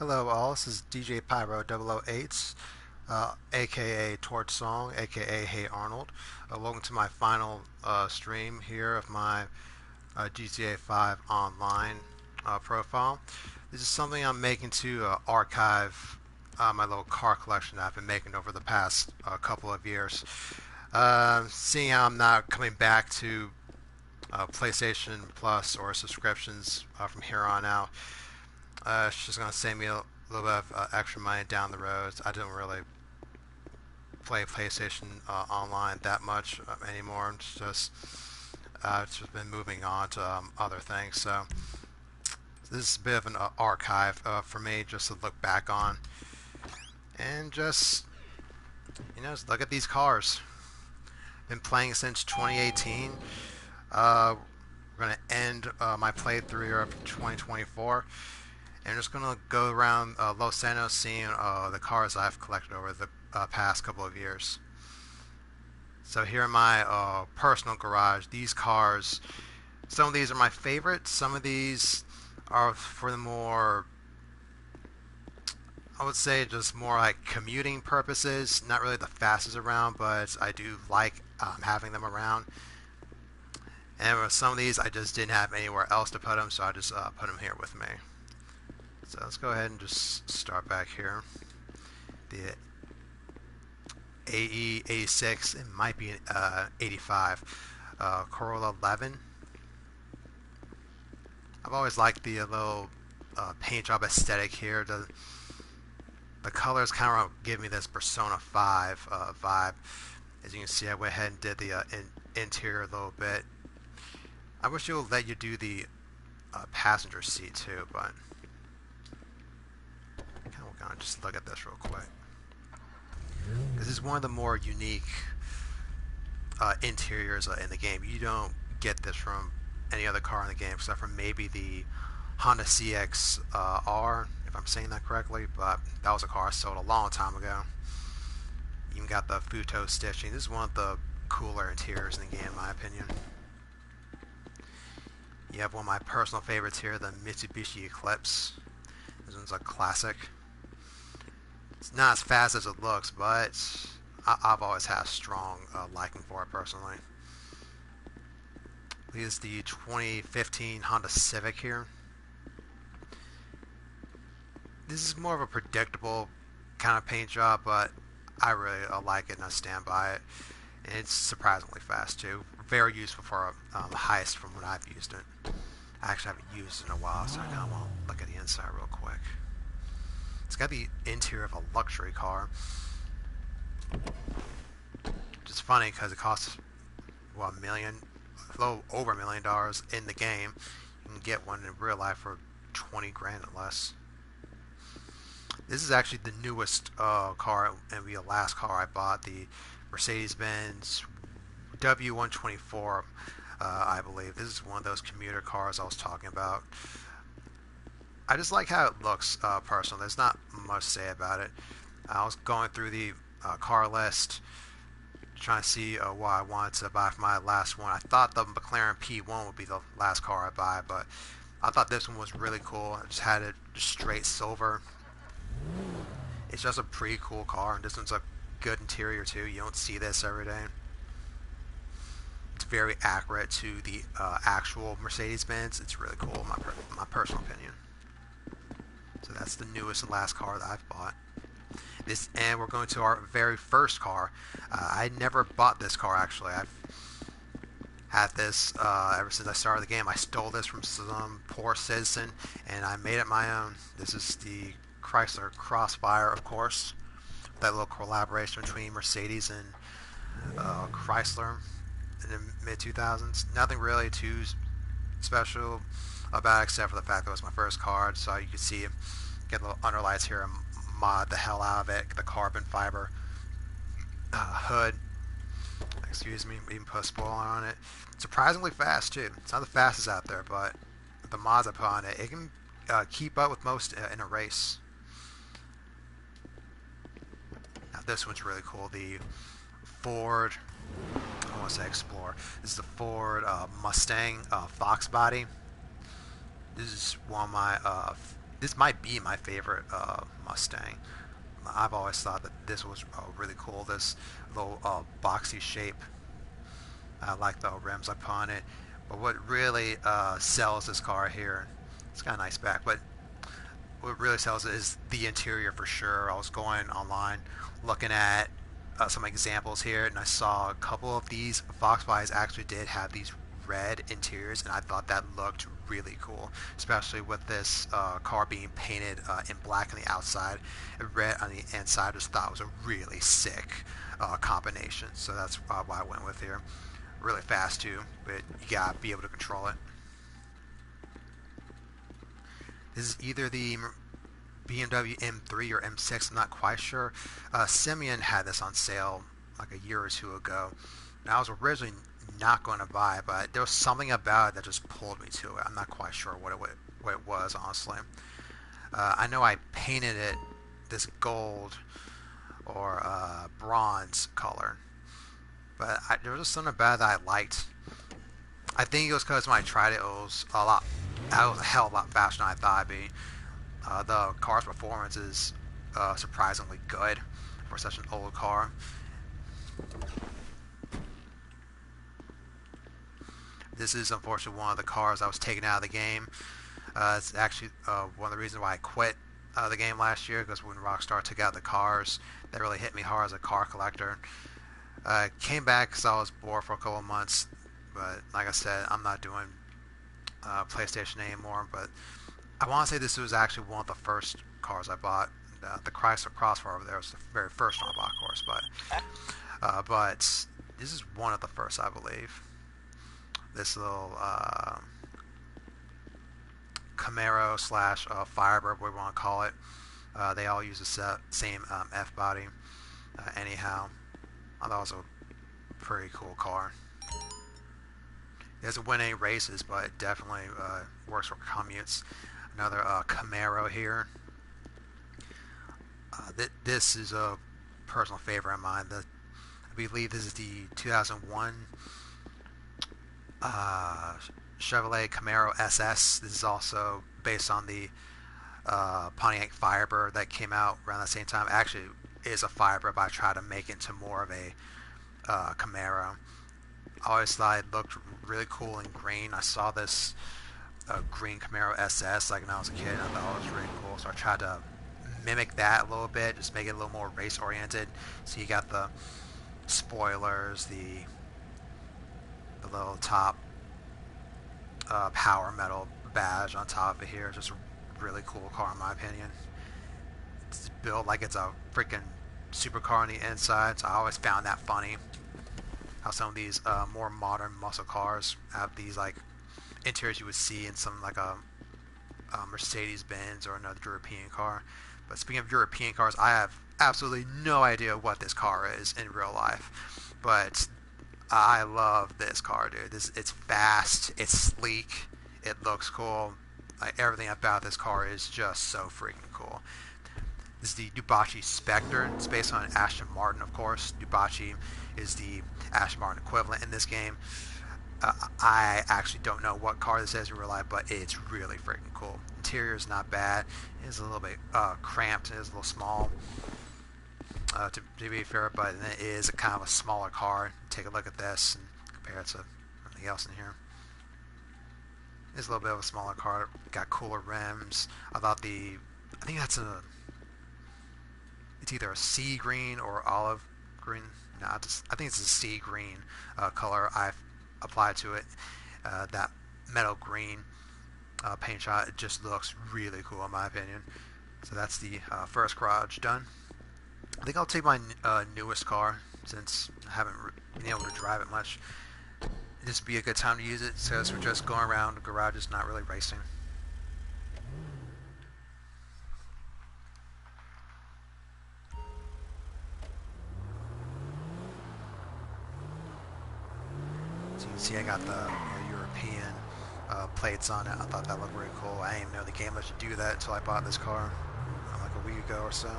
Hello all, this is DJ Pyro 008, aka TorchSong, aka Hey Arnold. Welcome to my final stream here of my GTA 5 online profile. This is something I'm making to archive my little car collection that I've been making over the past couple of years. Seeing how I'm not coming back to PlayStation Plus or subscriptions from here on out, it's just going to save me a little bit of extra money down the road. I don't really play PlayStation online that much anymore. It's just been moving on to other things. So this is a bit of an archive for me just to look back on and just look at these cars. Been playing since 2018. We're going to end my playthrough of 2024. And I'm just going to go around Los Santos seeing the cars I've collected over the past couple of years. So here in my personal garage, these cars, some of these are my favorites. Some of these are for the more, I would say, just more like commuting purposes. Not really the fastest around, but I do like having them around. And with some of these, I just didn't have anywhere else to put them, so I just put them here with me. So let's go ahead and just start back here. The AE86, it might be an 85. Corolla 11. I've always liked the little paint job aesthetic here. The colors kind of give me this Persona 5 vibe. As you can see, I went ahead and did the interior a little bit. I wish it would let you do the passenger seat too, but we're gonna just look at this real quick. This is one of the more unique interiors in the game. You don't get this from any other car in the game, except for maybe the Honda CX-R, if I'm saying that correctly, but that was a car I sold a long time ago. You even got the Futo stitching. This is one of the cooler interiors in the game, in my opinion. You have one of my personal favorites here, the Mitsubishi Eclipse. This one's a classic. It's not as fast as it looks, but I've always had a strong liking for it personally. This is the 2015 Honda Civic here. This is more of a predictable kind of paint job, but I really like it and I stand by it. And it's surprisingly fast too. Very useful for a heist from when I've used it. I actually haven't used it in a while, so I kind of want to look at the inside real quick. It's got the interior of a luxury car. Which is funny because it costs, well, a little over $1 million in the game. You can get one in real life for 20 grand or less. This is actually the newest car and the last car I bought, the Mercedes-Benz W124, I believe. This is one of those commuter cars I was talking about. I just like how it looks personally. There's not much to say about it. I was going through the car list trying to see what I wanted to buy for my last one. I thought the McLaren P1 would be the last car I buy, but I thought this one was really cool. I just had it just straight silver. It's just a pretty cool car, and this one's a good interior too. You don't see this every day. It's very accurate to the actual Mercedes-Benz. It's really cool, in my personal opinion. So that's the newest and last car that I've bought. And we're going to our very first car. I never bought this car actually. I've had this ever since I started the game. I stole this from some poor citizen and I made it my own. This is the Chrysler Crossfire, of course. That little collaboration between Mercedes and Chrysler in the mid-2000s. Nothing really too special about it except for the fact that it was my first car. So you can see it, get little underlights here and mod the hell out of it. The carbon fiber hood. Excuse me, even put a spoiler on it. Surprisingly fast too. It's not the fastest out there, but the mods I put on it, it can keep up with most in a race. Now this one's really cool. The Ford, I want to say Explorer. This is the Ford Mustang Fox body. This is one of my This might be my favorite Mustang. I've always thought that this was really cool. This little boxy shape. I like the rims I put on it. But what really sells this car here, it's got a nice back, but what really sells it is the interior for sure. I was going online looking at some examples here, and I saw a couple of these Volkswagens actually did have these red interiors, and I thought that looked really cool, especially with this car being painted in black on the outside and red on the inside. I just thought it was a really sick combination, so that's why I went with here. Really fast too, but you gotta be able to control it. This is either the BMW M3 or M6. I'm not quite sure. Simeon had this on sale like a year or two ago. And I was originally not going to buy it, but there was something about it that just pulled me to it. I'm not quite sure what it was, honestly. I know I painted it this gold or bronze color, but there was just something about it that I liked. I think it was because when I tried it, it was a hell of a lot faster than I thought it'd be. The car's performance is surprisingly good for such an old car. This is unfortunately one of the cars I was taken out of the game. It's actually one of the reasons why I quit the game last year, because when Rockstar took out the cars, that really hit me hard as a car collector. Came back because I was bored for a couple of months, but like I said, I'm not doing PlayStation anymore. But I want to say this was actually one of the first cars I bought. The Chrysler Crossfire over there was the very first one I bought, of course, but this is one of the first, I believe. This little Camaro slash Firebird, what we want to call it. They all use the same F body. Anyhow, I thought it was a pretty cool car. It doesn't win any races, but it definitely works for commutes. Another Camaro here. This is a personal favorite of mine. I believe this is the 2001 Chevrolet Camaro SS. This is also based on the Pontiac Firebird that came out around the same time. Actually, it is a Firebird, but I tried to make it into more of a Camaro. I always thought it looked really cool in green. I saw this green Camaro SS like when I was a kid, and I thought it was really cool. So I tried to mimic that a little bit, just make it a little more race oriented. So you got the spoilers, the little top power metal badge on top of it here. Just a really cool car in my opinion. It's built like it's a freaking supercar on the inside, so I always found that funny. How some of these more modern muscle cars have these like interiors you would see in some like a Mercedes-Benz or another European car. But speaking of European cars, I have absolutely no idea what this car is in real life. But I love this car, dude. It's fast, it's sleek, it looks cool. Like, everything about this car is just so freaking cool. This is the Dubachi Spectre. It's based on Aston Martin, of course. Dubachi is the Aston Martin equivalent in this game. I actually don't know what car this is in real life, but it's really freaking cool. Interior is not bad. It's a little bit cramped. It's a little small, to be fair, but it is a kind of a smaller car. Take a look at this and compare it to everything else in here. It's a little bit of a smaller car. Got cooler rims. I think that's it's either a sea green or olive green. No, I think it's a sea green color I've applied to it. That metal green paint job, it just looks really cool in my opinion. So that's the first garage done. I think I'll take my newest car, since I haven't been able to drive it much. This would be a good time to use it, since we're just going around the garages, not really racing. So you can see I got the European plates on it. I thought that looked really cool. I didn't even know the game let you do that until I bought this car like a week ago or so.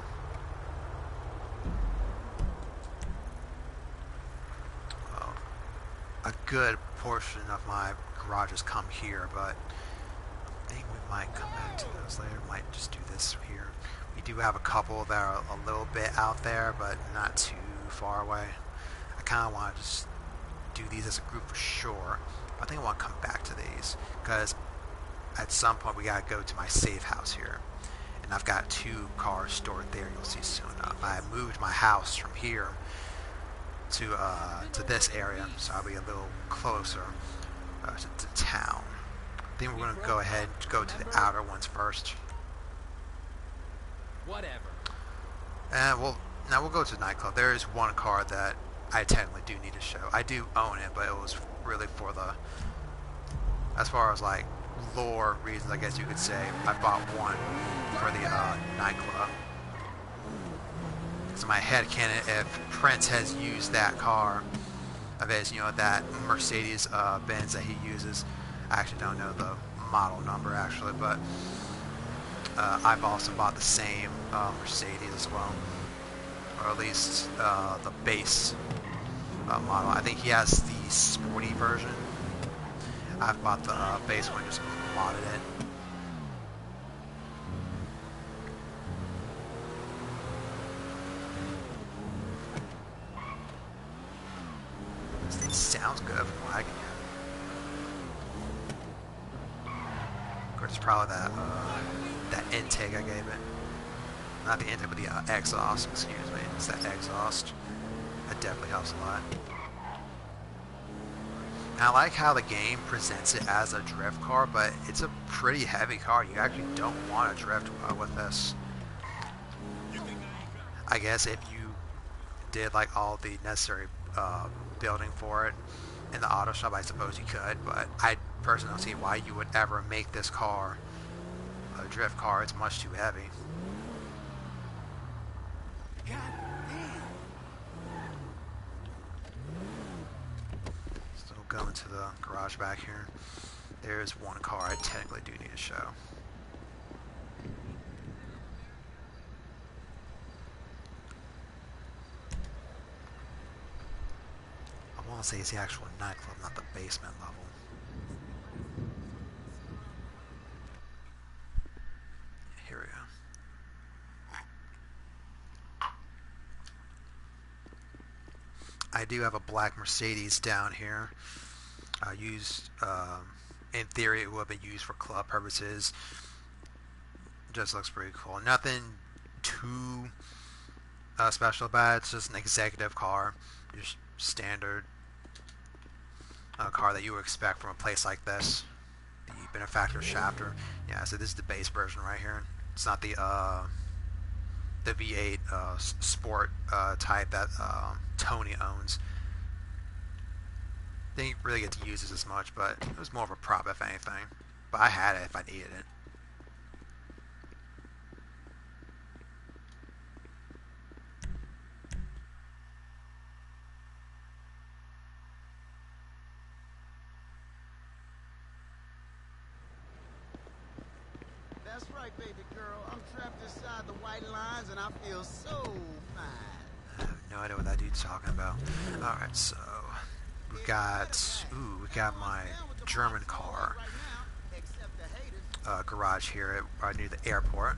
A good portion of my garages come here, but I think we Might come back to those later. Might just do this here. We do have a couple that are a little bit out there, but not too far away. I kind of want to just do these as a group for sure. I think I want to come back to these because at some point we gotta go to my safe house here, and I've got 2 cars stored there. You'll see soon enough. I moved my house from here to this area, so I'll be a little closer to town. I think we're gonna go ahead and go to the outer ones first. Whatever. And now we'll go to the nightclub. There is one car that I technically do need to show. I do own it, but it was really for as far as like lore reasons, I guess you could say. I bought one for the nightclub. So my headcanon, if Prince has used that car of his, that Mercedes Benz that he uses, I actually don't know the model number actually, but I've also bought the same Mercedes as well, or at least the base model. I think he has the sporty version. I've bought the base one, just modded it. This thing sounds good from what I can hear. Of course, it's probably that intake I gave it. Not the intake, but the exhaust, excuse me. It's that exhaust. That definitely helps a lot. And I like how the game presents it as a drift car, but it's a pretty heavy car. You actually don't want to drift with this. I guess if you did like all the necessary building for it in the auto shop, I suppose you could, but I personally don't see why you would ever make this car a drift car. It's much too heavy. Still going to the garage back here. There's one car I technically do need to show. I want to say it's the actual nightclub, not the basement level. Here we go. I do have a black Mercedes down here. Used, in theory, it would have been used for club purposes. Just looks pretty cool. Nothing too special about it. It's just an executive car. Just standard car that you would expect from a place like this. The Benefactor Shafter. Yeah, so this is the base version right here. It's not the V8 sport type that Tony owns. Didn't really get to use this as much, but it was more of a prop if anything. But I had it if I needed it. That's right, baby girl. I'm trapped inside the white lines and I feel so fine. I have no idea what that dude's talking about. Alright, so we got my German car garage here right near the airport.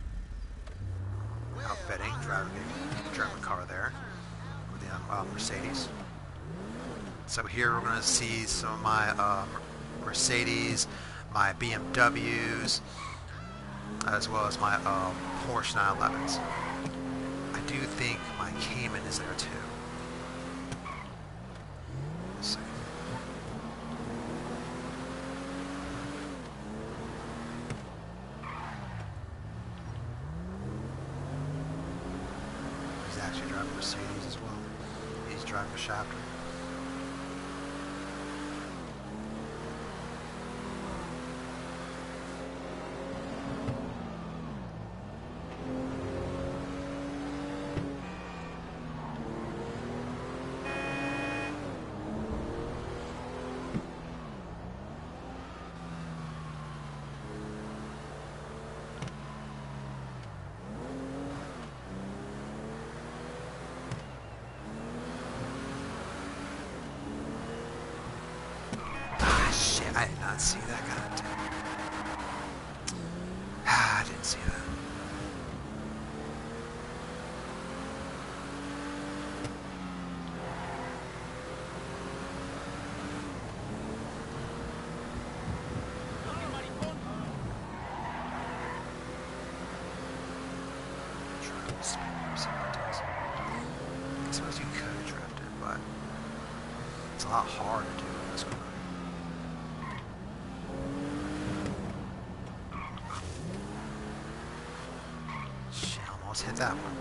Outfitting, driving a German car there with the Mercedes. So here we're going to see some of my Mercedes, my BMWs, as well as my Porsche 911s. I do think my Cayman is there too. Let's see. He's actually driving Mercedes as well. He's driving a Shafter. I did not see that. God damn. See what it does. I suppose you could drift it, but it's a lot harder to do in this one. Shit, almost hit that one.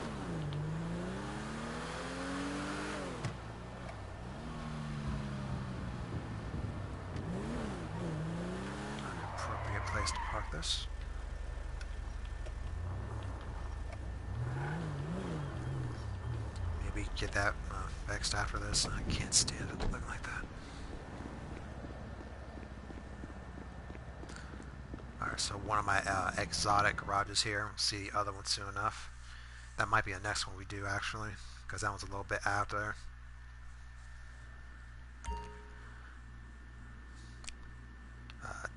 An appropriate place to park this. Maybe get that fixed after this. I can't stand it looking like that. Alright, so one of my exotic garages here. We'll see the other one soon enough. That might be the next one we do, actually, because that one's a little bit after.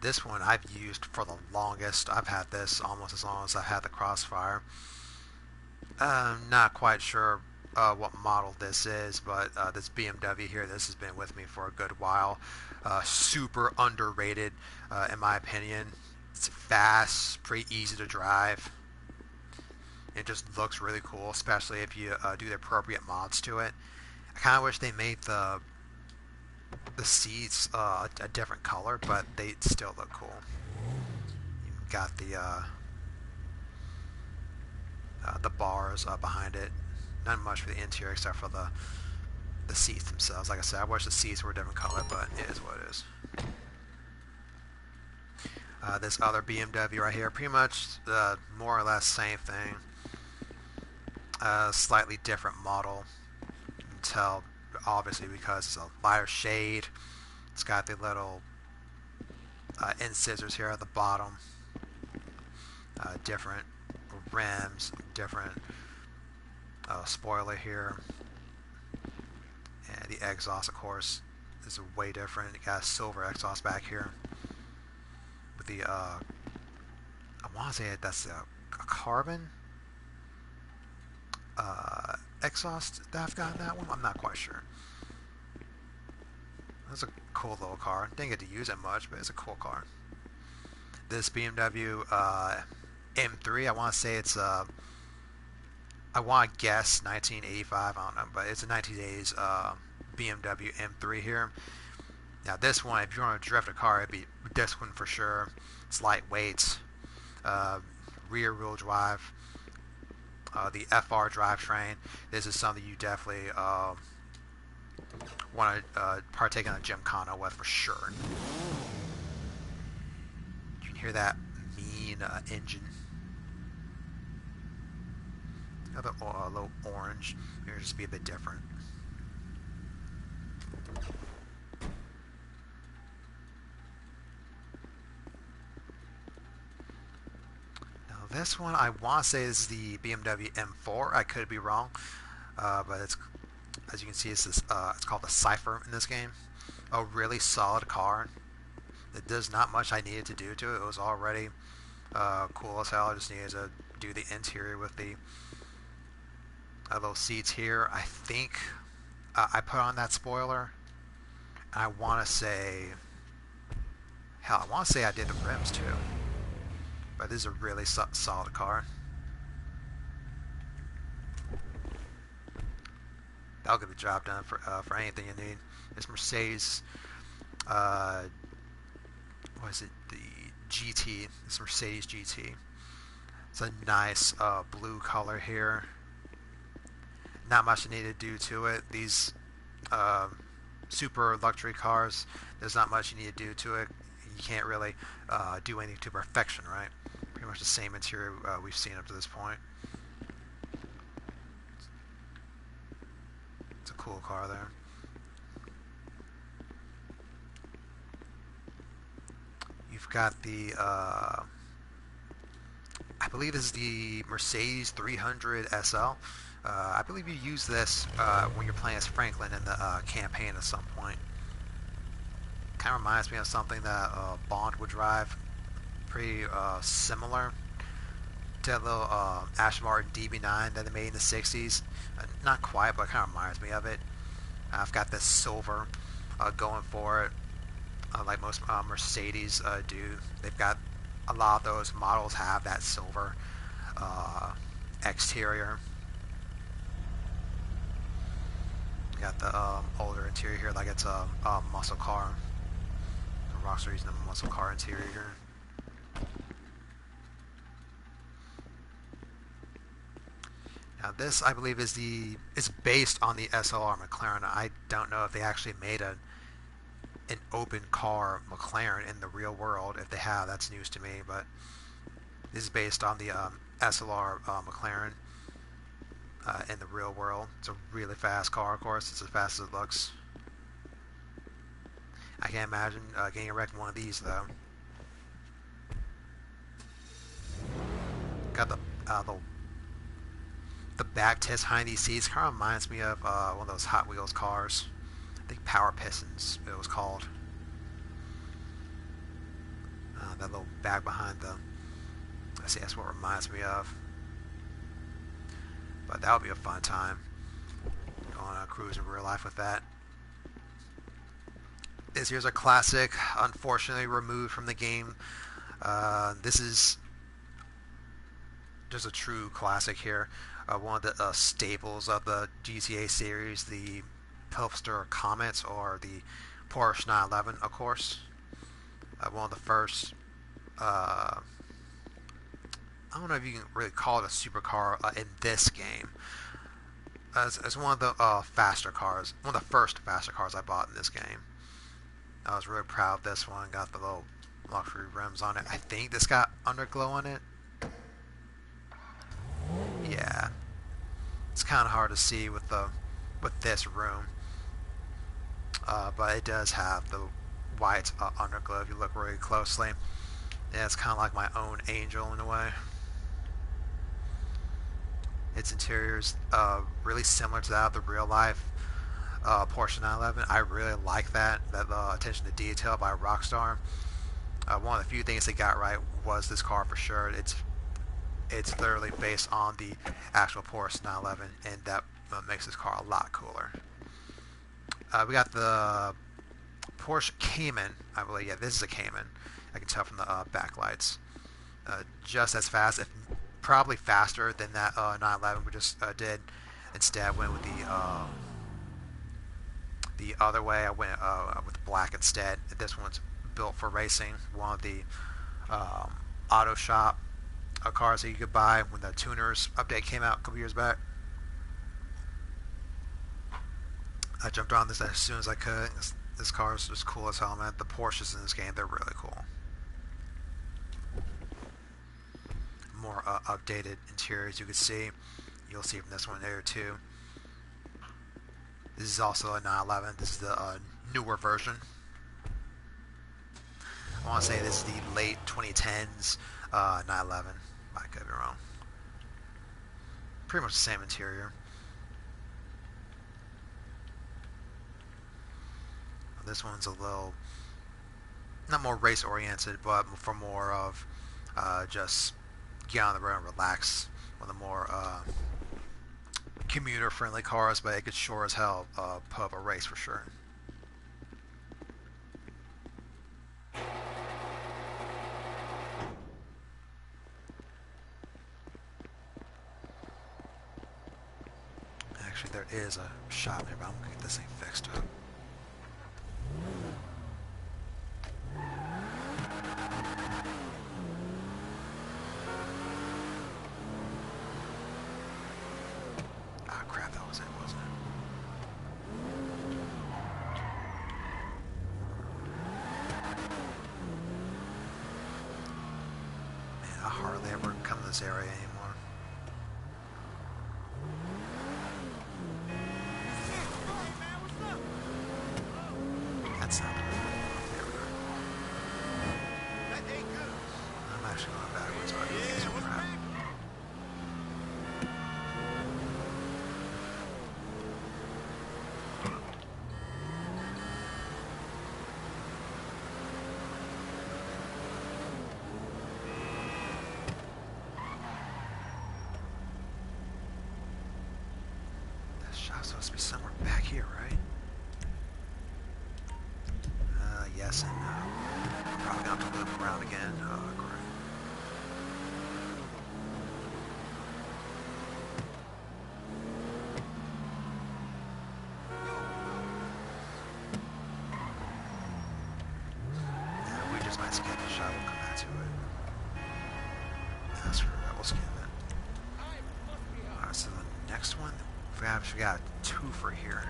This one I've used for the longest. I've had this almost as long as I've had the Crossfire. Not quite sure what model this is, but this BMW here, this has been with me for a good while. Super underrated, in my opinion. It's fast, pretty easy to drive. It just looks really cool, especially if you do the appropriate mods to it. I kind of wish they made the seats a different color, but they still look cool. You've got the bars behind it. Not much for the interior except for the seats themselves. Like I said, I wish the seats were a different color, but it is what it is. This other BMW right here, pretty much more or less same thing. Slightly different model. You can tell, obviously, because it's a lighter shade. It's got the little end scissors here at the bottom. Different rims, different spoiler here. And the exhaust, of course, is way different. You got a silver exhaust back here. With the, I want to say that's a carbon exhaust that I've got in that one. I'm not quite sure. That's a cool little car. Didn't get to use it much, but it's a cool car. This BMW M3, I want to say it's I want to guess 1985. I don't know, but it's a 1980s BMW M3 here. Now this one, if you want to drift a car, it'd be this one for sure. It's lightweight, rear wheel drive, the FR drivetrain. This is something you definitely want to partake in a gymkhana with for sure. You can hear that mean engine. Another little orange. Here, just be a bit different. This one, I want to say is the BMW M4. I could be wrong, but it's, as you can see, it's called the Cypher in this game. A really solid car. There's not much I needed to do to it. It was already cool as hell. I just needed to do the interior with the little seats here. I think I put on that spoiler. I want to say, hell, I want to say I did the rims too. But this is a really solid car. That'll get the job done for anything you need. This Mercedes, what is it? The GT. This Mercedes GT. It's a nice blue color here. Not much I need to do to it. These super luxury cars, there's not much you need to do to it. You can't really do anything to perfection, right? Pretty much the same interior we've seen up to this point. It's a cool car there. You've got the, I believe this is the Mercedes 300 SL. I believe you use this when you're playing as Franklin in the campaign at some point. Kind of reminds me of something that Bond would drive. Pretty similar to that little Aston Martin DB9 that they made in the 60s. Not quite, but it kind of reminds me of it. I've got this silver going for it, like most Mercedes do. They've got a lot of those models have that silver exterior. Got the older interior here, like it's a muscle car. The Rockstar using a muscle car interior here. Now this, I believe, is based on the SLR McLaren. I don't know if they actually made an open car McLaren in the real world. If they have, that's news to me. But this is based on the SLR McLaren in the real world. It's a really fast car, of course. It's as fast as it looks. I can't imagine getting wrecked in one of these though. Got the back test behind these seats. Kind of reminds me of one of those Hot Wheels cars. I think Power Pistons it was called. That little bag behind the. I see that's what it reminds me of. But that would be a fun time. Going on a cruise in real life with that. This here's a classic, unfortunately removed from the game. This is just a true classic here. One of the staples of the GTA series, the Pilfster Comets, or the Porsche 911, of course. One of the first, I don't know if you can really call it a supercar in this game. It's one of the faster cars, one of the first faster cars I bought in this game. I was really proud of this one. Got the little luxury rims on it. I think this got underglow on it. Yeah, it's kind of hard to see with this room, but it does have the white underglow if you look really closely. Yeah, it's kind of like my own Angel in a way. Its interior is really similar to that of the real life Porsche 911. I really like that attention to detail by Rockstar. One of the few things they got right was this car for sure. It's literally based on the actual Porsche 911, and that makes this car a lot cooler. We got the Porsche Cayman, I believe. Yeah, this is a Cayman. I can tell from the backlights. Just as fast, if probably faster than that 911 we just did. Instead, went with the other way. I went with black instead. This one's built for racing. One of the auto shop cars that you could buy when the tuners update came out a couple years back. I jumped on this as soon as I could. This car is just cool as hell, man. The Porsches in this game, they're really cool. More updated interiors you can see. You'll see from this one there too. This is also a 911. This is the newer version. I want to say this is the late 2010s 911. I could be wrong. Pretty much the same interior. This one's a little, not more race oriented, but for more of just get on the road and relax. One of the more commuter friendly cars, but it could sure as hell put up a race for sure. Actually, there is a shop nearby. I'm gonna get this thing fixed up. Ah, crap, that was it, wasn't it? Man, I hardly ever come to this area anymore. That's not the right. There we go. That ain't good. I'm actually going backwards, but Yeah, some what's crap. big? This shop's supposed to be somewhere back here, right? Yes and no. I'm probably going to have to loop around again. Oh, great. We actually got a twofer here.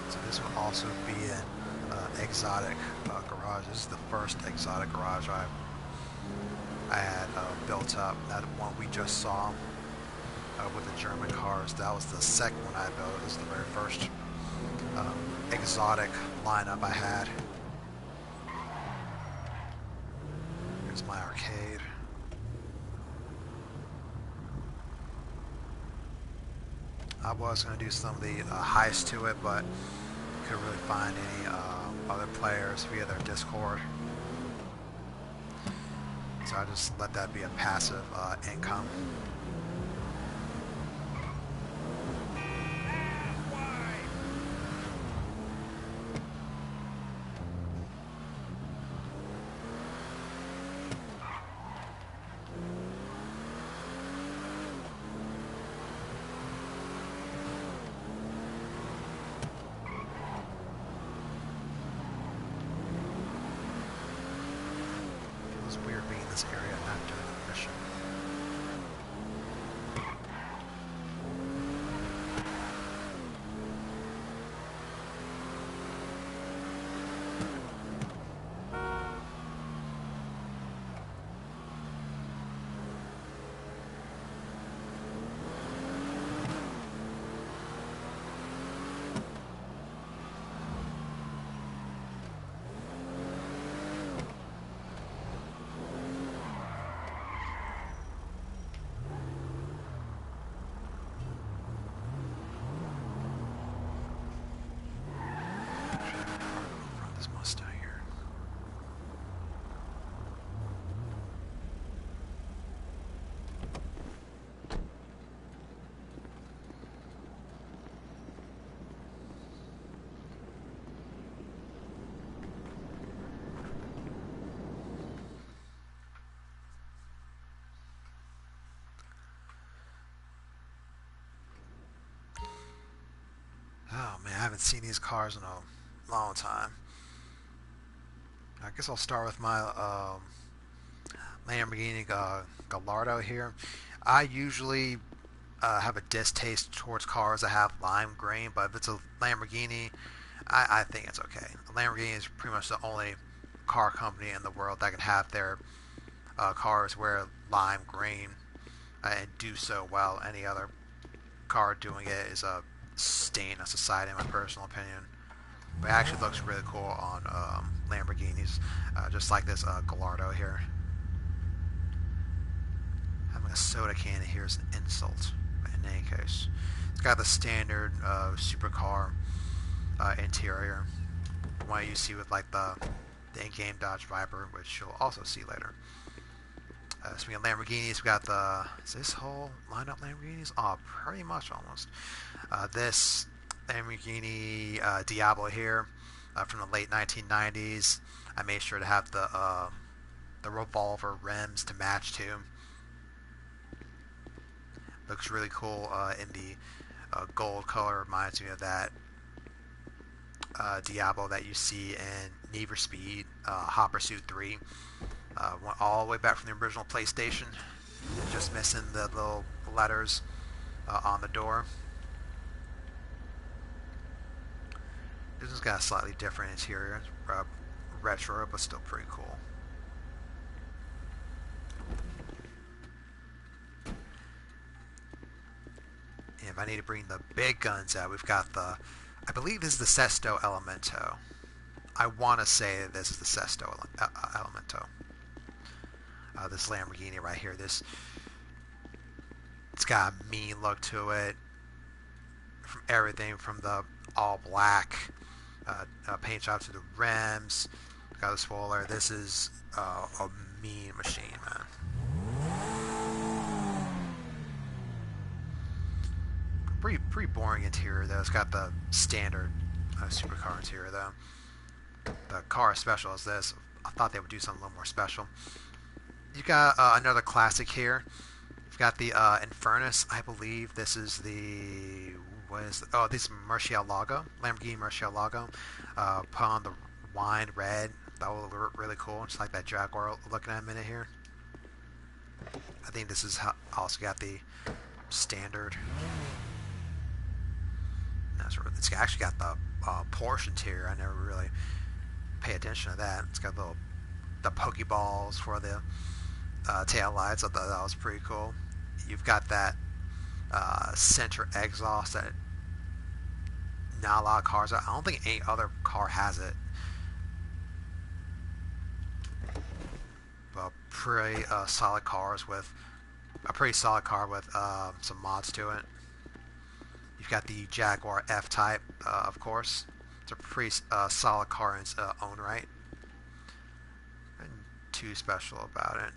So this will also be an exotic garage. This is the first exotic garage I had built up. That one we just saw with the German cars. That was the second one I built. This is the very first exotic lineup I had. Here's my arcade. I was going to do some of the heists to it, but couldn't really find any other players via their Discord. So I just let that be a passive income. Feels weird being in this area and not doing the mission. This Mustang here. Oh man, I haven't seen these cars in a long time. I guess I'll start with my Lamborghini Gallardo here. I usually have a distaste towards cars that have lime green, but if it's a Lamborghini, I think it's okay. A Lamborghini is pretty much the only car company in the world that can have their cars wear lime green and do so well. Any other car doing it is a stain of society, in my personal opinion. But it actually looks really cool on Lamborghinis, just like this Gallardo here. Having a soda can here is an insult. But in any case, it's got the standard supercar interior, one you see with like the in-game Dodge Viper, which you'll also see later. Speaking of Lamborghinis, we got the, is this whole lineup Lamborghinis? Oh, pretty much almost. This Lamborghini Diablo here from the late 1990s. I made sure to have the revolver rims to match too. Looks really cool in the gold color. Reminds me of that Diablo that you see in Need for Speed Hot Pursuit 3. Went all the way back from the original PlayStation. Just missing the little letters on the door. This has got a slightly different interior. Retro, but still pretty cool. And if I need to bring the big guns out, we've got the, I believe this is the Sesto Elemento. I want to say that this is the Sesto Elemento. This Lamborghini right here, it's got a mean look to it. From everything from the all black paint job to the rims, got the spoiler. This is a mean machine, man. Pretty boring interior though. It's got the standard supercar interior though. The car special is this. I thought they would do something a little more special. You got another classic here. You've got the Infernus. I believe this is the, what is this is Murcielago, Lamborghini Murcielago. Put on the wine red That will look really cool, just like that Jaguar looking at a minute here. I think this is also got the standard. It's actually got the Porsche interior. I never really pay attention to that. It's got the Pokeballs for the tail lights. I thought that was pretty cool. You've got that center exhaust that not a lot of cars. I don't think any other car has it. But pretty solid cars with a pretty solid car with some mods to it. You've got the Jaguar F-Type, of course. It's a pretty solid car in its own right. Nothing too special about it.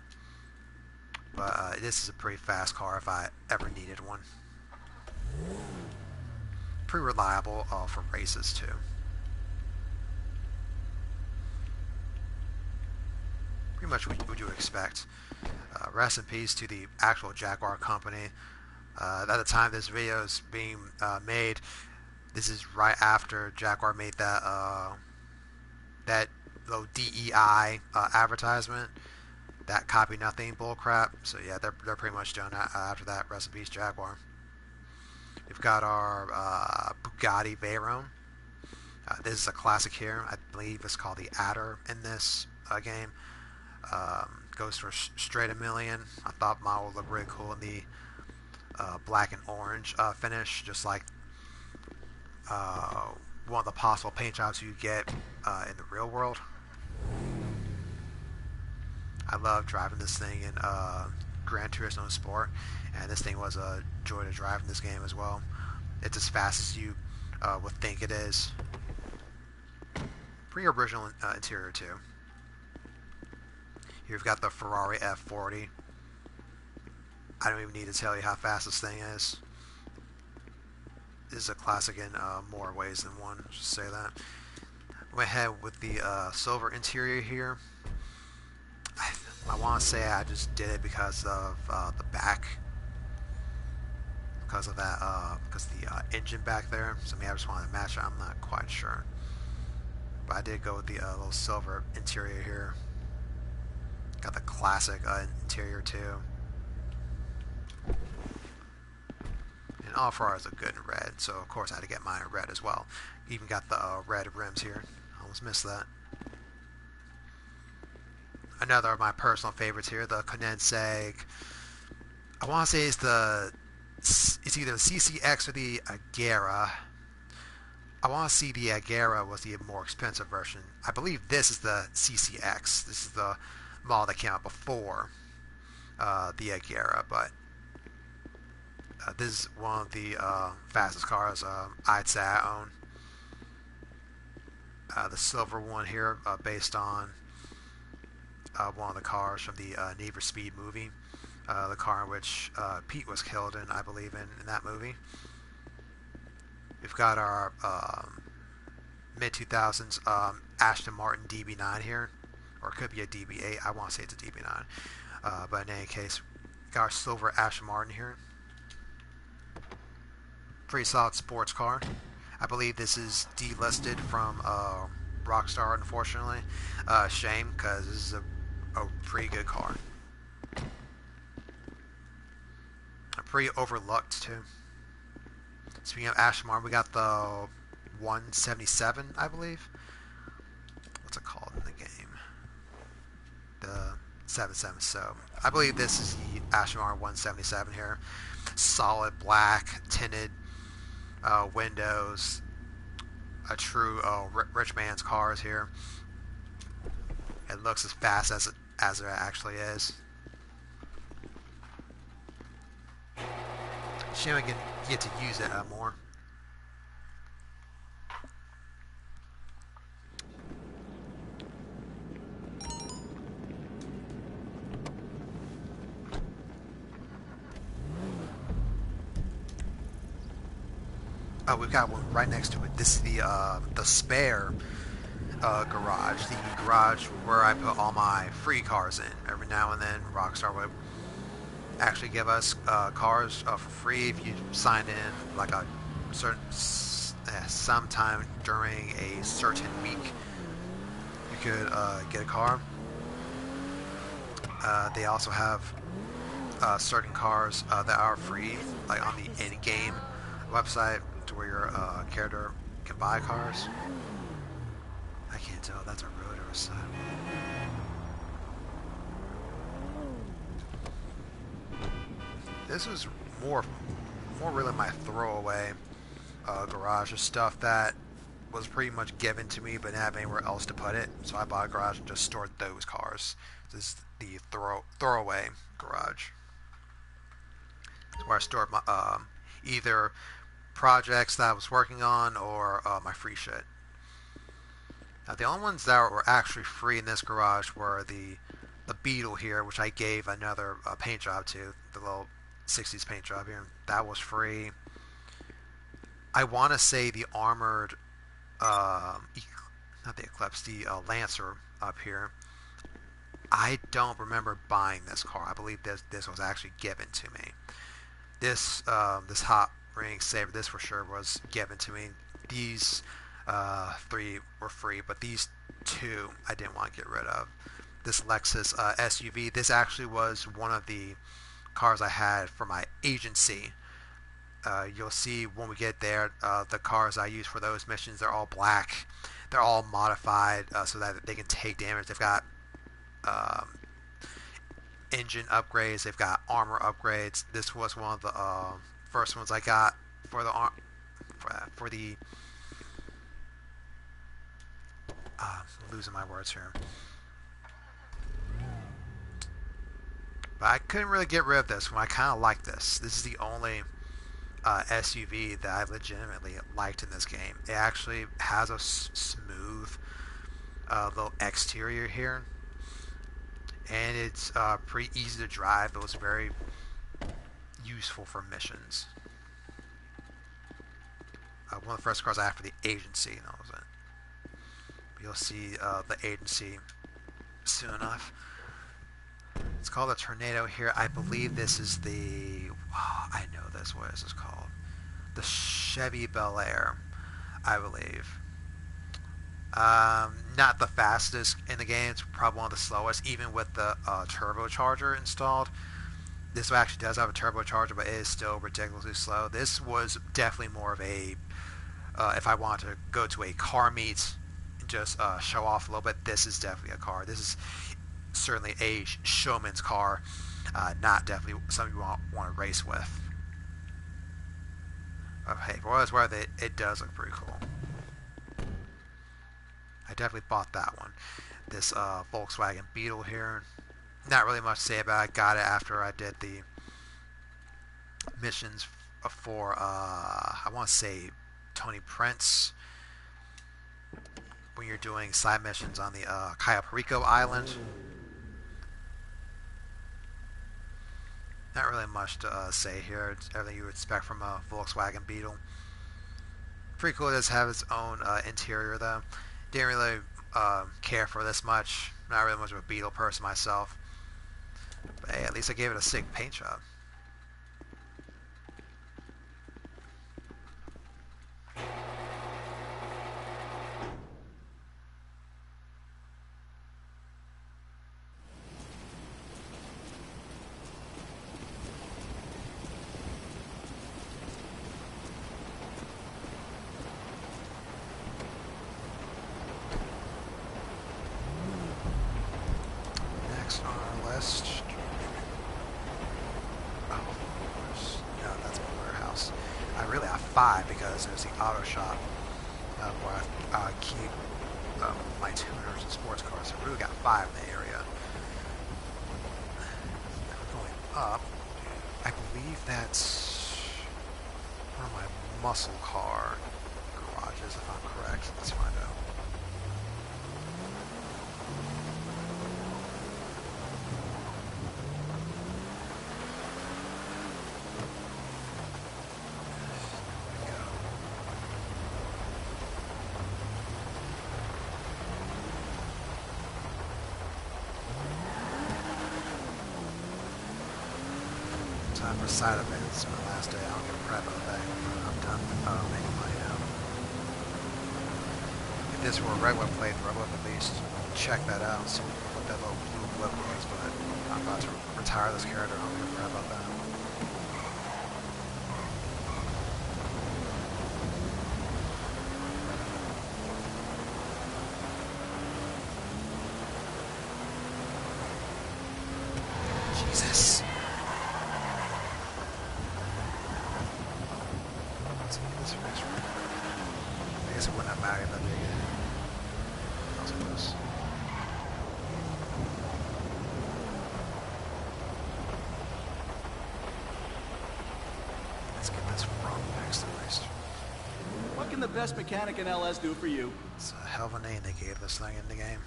But this is a pretty fast car if I ever needed one. Pretty reliable for races too. Pretty much what you would expect. Rest in peace to the actual Jaguar company. At the time this video is being made, this is right after Jaguar made that little DEI advertisement, that copy nothing bullcrap. So yeah, they're pretty much done after that. Rest in peace, Jaguar. We've got our Bugatti Veyron. This is a classic here. I believe it's called the Adder in this game. Goes for straight a million. I thought mine would look really cool in the black and orange finish, just like one of the possible paint jobs you get in the real world. I love driving this thing in Gran Turismo Sport, and this thing was a joy to drive in this game as well. It's as fast as you would think it is. Pretty original interior too. Here we've got the Ferrari F40. I don't even need to tell you how fast this thing is. This is a classic in more ways than one, just say that. Went ahead with the silver interior here. I want to say I just did it because of the back, because of that, because of the engine back there. So maybe I just wanted to match it. I'm not quite sure, but I did go with the little silver interior here. Got the classic interior too. And all Ferraris are good in red, so of course I had to get mine in red as well. Even got the red rims here. Almost missed that. Another of my personal favorites here, the Koenigsegg. I want to say it's either the CCX or the Agera. I want to see the Agera was the more expensive version. I believe this is the CCX. This is the model that came out before the Agera, but this is one of the fastest cars I'd say I own. The silver one here, based on one of the cars from the Need for Speed movie, the car in which Pete was killed in, I believe, in that movie. We've got our mid-2000s Aston Martin DB9 here, or it could be a DB8. I want to say it's a DB9, but in any case, got our silver Aston Martin here. Pretty solid sports car. I believe this is delisted from Rockstar, unfortunately. Shame, because this is a pretty good car. Pretty overlooked too. Speaking of Aston Martin, we got the 177, I believe. What's it called in the game? The 77. So I believe this is the Aston Martin 177 here. Solid black tinted windows. A true rich man's cars here. It looks as fast as it actually is. Shame I can get to use it more. Oh, we've got one right next to it. This is the spare garage, the garage where I put all my free cars in. Every now and then, Rockstar would actually give us cars for free if you signed in like a certain sometime during a certain week. You could get a car. They also have certain cars that are free, like on the in-game website, to where your character can buy cars. I can't tell if that's a road or a sidewalk. This was more, more really my throwaway garage of stuff that was pretty much given to me, but didn't have anywhere else to put it. So I bought a garage and just stored those cars. This is the throwaway garage. It's where I stored my either projects that I was working on or my free shit. Now the only ones that were actually free in this garage were the Beetle here, which I gave another paint job to, the little 60s paint job here. That was free. I want to say the armored, not the Eclipse, the Lancer up here. I don't remember buying this car. I believe this was actually given to me. This hot ring saber, this for sure was given to me. These three were free, but these two I didn't want to get rid of. This Lexus SUV, this actually was one of the cars I had for my agency. You'll see when we get there, the cars I use for those missions, they're all black. They're all modified so that they can take damage. They've got um, engine upgrades. They've got armor upgrades. This was one of the first ones I got for the for the. I'm losing my words here. But I couldn't really get rid of this one. I kind of like this. This is the only SUV that I legitimately liked in this game. It actually has a smooth little exterior here, and it's pretty easy to drive. It was very useful for missions. One of the first cars I had for the agency, and that was it. You'll see the agency soon enough. It's called a Tornado here. I believe this is the... Oh, I know this. What is this called? The Chevy Bel Air, I believe. Not the fastest in the game. It's probably one of the slowest, even with the turbocharger installed. This one actually does have a turbocharger, but it is still ridiculously slow. This was definitely more of a... if I want to go to a car meet and just show off a little bit, this is definitely a car. This is certainly a showman's car, not definitely something you want to race with. Hey, for what it's worth, it does look pretty cool. I definitely bought that one. This Volkswagen Beetle here. Not really much to say about it. I got it after I did the missions for, I want to say, Tony Prince. When you're doing side missions on the Cayo Perico Island. Not really much to say here. It's everything you would expect from a Volkswagen Beetle. Pretty cool. It does have its own interior though. Didn't really care for this much. Not really much of a Beetle person myself. But hey, at least I gave it a sick paint job. Next on our list. Oh, no, that's my warehouse. I really have 5 because there's the auto shop where I keep my tuners and sports cars. I really got 5 in the area. Going up, I believe that's one of my muscle car garages, if I'm correct. Let's find out. Time for side events. My last day, I don't get a prep of that. I'm done making money now. If this were a regular playthrough, I would at least check that out, see what that little blue blip was, but I'm about to retire this character. I don't give a crap about that. Jesus! Let's get this fixed real quick. I guess it wouldn't have mattered that big. I'll do this. Let's get this front fixed at least. What can the best mechanic in LS do for you? It's a hell of a name they gave this thing in the game.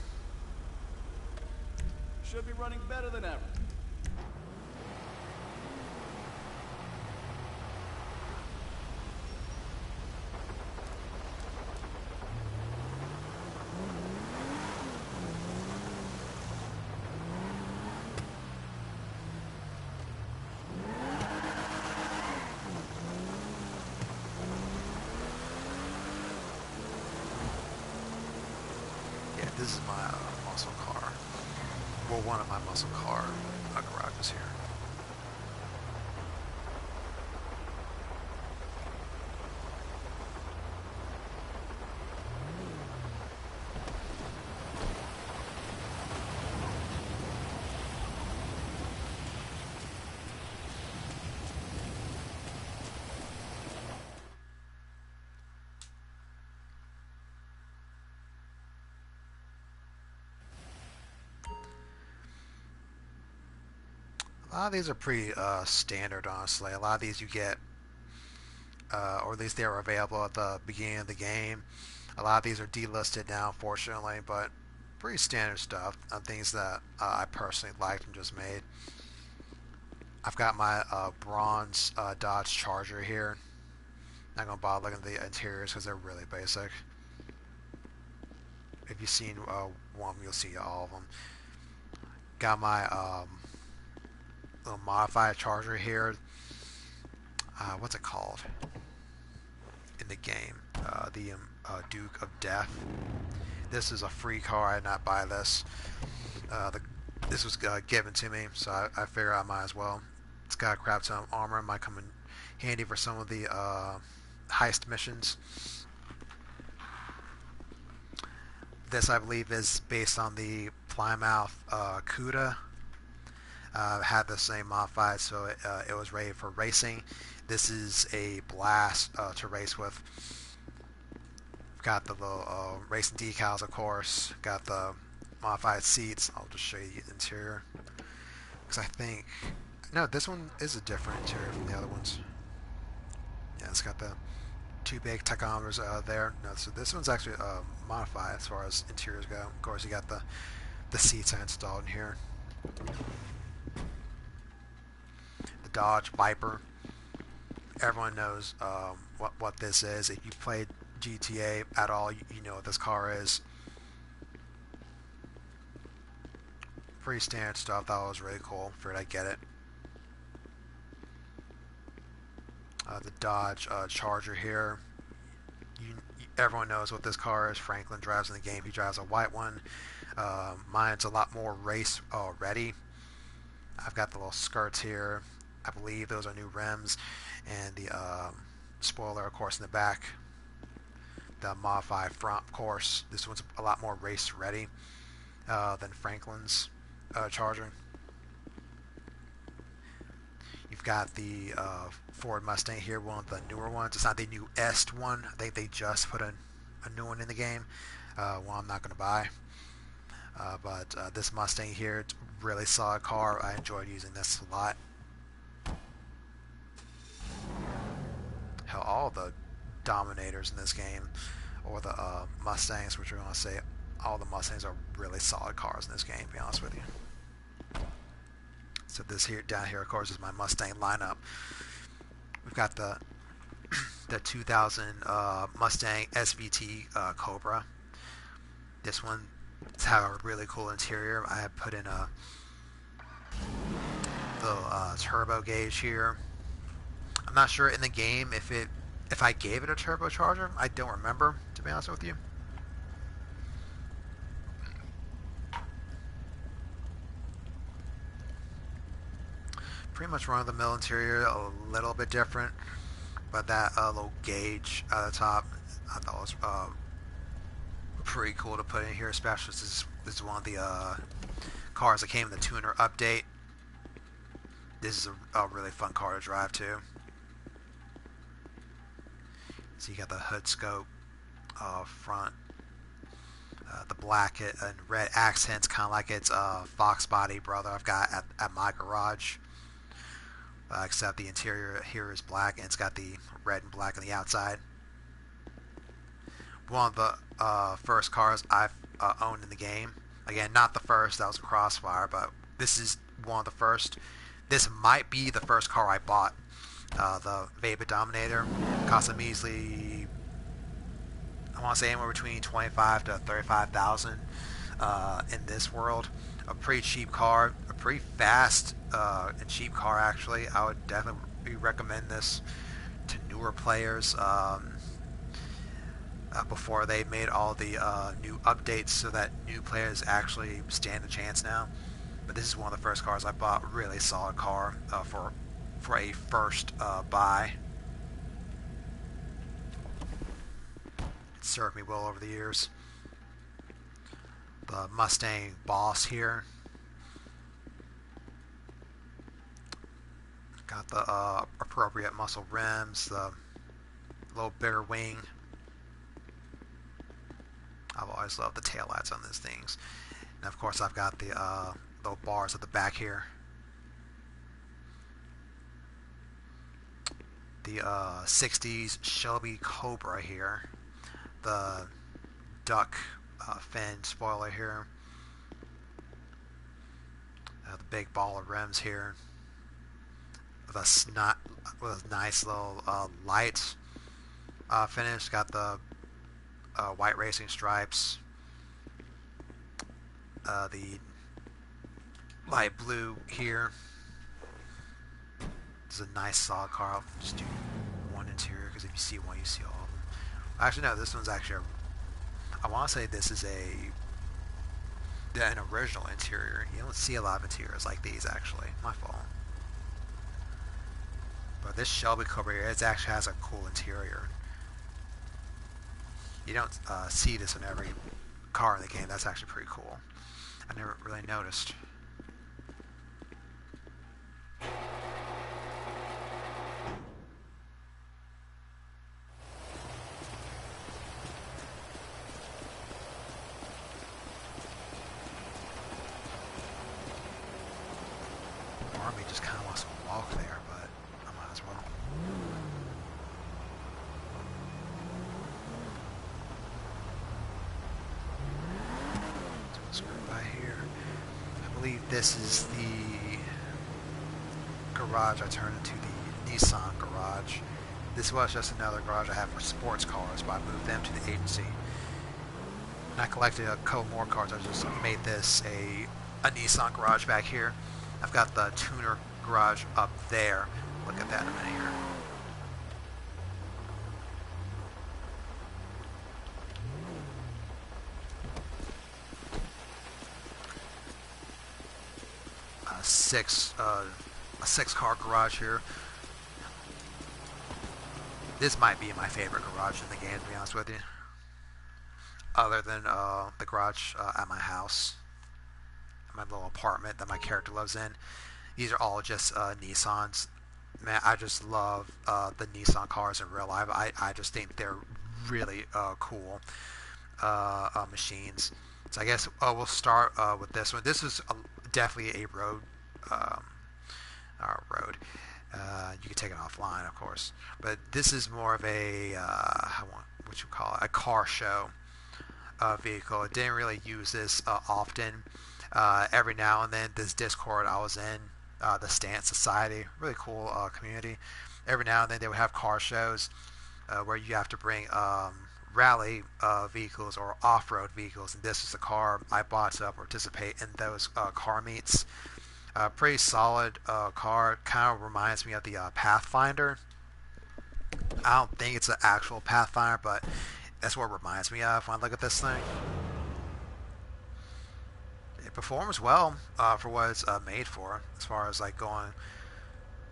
Should be running better than ever. Yeah, this is my muscle car. Well, one of my muscle car garages here. A lot of these are pretty standard, honestly. A lot of these you get, or at least they were available at the beginning of the game. A lot of these are delisted now, unfortunately, but pretty standard stuff. Things that I personally liked and just made. I've got my bronze Dodge Charger here. Not gonna bother looking at the interiors because they're really basic. If you've seen one, you'll see all of them. Got my little modified Charger here. What's it called in the game? The Duke of Death. This is a free car. I did not buy this. This was given to me, so I figure I might as well. It's got a crap ton of armor. It might come in handy for some of the heist missions. This, I believe, is based on the Plymouth Cuda. Had the same modified, so it was ready for racing. This is a blast to race with. Got the little racing decals, of course. Got the modified seats. I'll just show you the interior. Because I think... No, this one is a different interior from the other ones. Yeah, it's got the two big tachometers there. No, so this one's actually modified as far as interiors go. Of course, you got the seats I installed in here. The Dodge Viper. Everyone knows what this is. If you played GTA at all, you know what this car is. Pretty standard stuff. That was really cool. Figured I'd get it. The Dodge Charger here. Everyone knows what this car is. Franklin drives in the game. He drives a white one. Mine's a lot more race ready. I've got the little skirts here. I believe those are new rims. And the spoiler, of course, in the back. The modified front, of course. This one's a lot more race ready than Franklin's Charger. You've got the Ford Mustang here, one of the newer ones. It's not the new Est one. I think they just put a new one in the game. One I'm not going to buy. But this Mustang here, it's a really solid car. I enjoyed using this a lot. Hell, all the Dominators in this game, or the Mustangs, which we're going to say, all the Mustangs are really solid cars in this game, to be honest with you. So this here, down here, of course, is my Mustang lineup. We've got the 2000 Mustang SVT Cobra. This one has a really cool interior. I have put in a little turbo gauge here. I'm not sure in the game if I gave it a turbocharger. I don't remember, to be honest with you. Pretty much run-of-the-mill interior, a little bit different, but that little gauge at the top, I thought was pretty cool to put in here, especially since this is one of the cars that came in the tuner update. This is a really fun car to drive too. So you got the hood scope, front, the black and red accents, kind of like its Fox body brother I've got at my garage. Except the interior here is black and it's got the red and black on the outside. One of the first cars I've owned in the game. Again, not the first, that was a Crossfire, but this is one of the first. This might be the first car I bought. The Vapor Dominator. Cost a measly, I want to say anywhere between 25 to 35,000 in this world. A pretty cheap car, a pretty fast and cheap car actually. I would definitely recommend this to newer players before they made all the new updates so that new players actually stand a chance now. But this is one of the first cars I bought. Really solid car for a first buy. It served me well over the years. The Mustang Boss here. Got the appropriate muscle rims, the little bigger wing. I've always loved the taillights on these things. And of course I've got the little bars at the back here. The 60s Shelby Cobra here. The duck fin spoiler here. The big ball of rims here. With a nice little light finish. Got the white racing stripes. The light blue here. This is a nice solid car. I'll just do one interior because if you see one, you see all of them. Actually, no, this one's actually I want to say this is an original interior. You don't see a lot of interiors like these actually. My fault. But this Shelby Cobra here, it actually has a cool interior. You don't see this in every car in the game. That's actually pretty cool. I never really noticed. Army just kind of wants to walk there, but I might as well. So let's go by here. I believe this is the garage I turned into the Nissan garage. This was just another garage I have for sports cars, but I moved them to the agency. And I collected a couple more cars. I just made this a Nissan garage back here. I've got the tuner garage up there. Look at that in a minute here. A six car garage here. This might be my favorite garage in the game, to be honest with you. Other than the garage at my house, my little apartment that my character lives in. These are all just Nissans. Man, I just love the Nissan cars in real life. I just think they're really cool machines. So I guess we'll start with this one. This is definitely a road. You can take it offline, of course. But this is more of a what you call it, a car show vehicle. I didn't really use this often. Every now and then, this Discord I was in, the Stance Society, really cool community. Every now and then they would have car shows where you have to bring rally vehicles or off-road vehicles, and this is the car I bought to participate in those car meets. Pretty solid car. Kind of reminds me of the Pathfinder. I don't think it's an actual Pathfinder, but that's what it reminds me of when I look at this thing. It performs well for what it's made for, as far as like going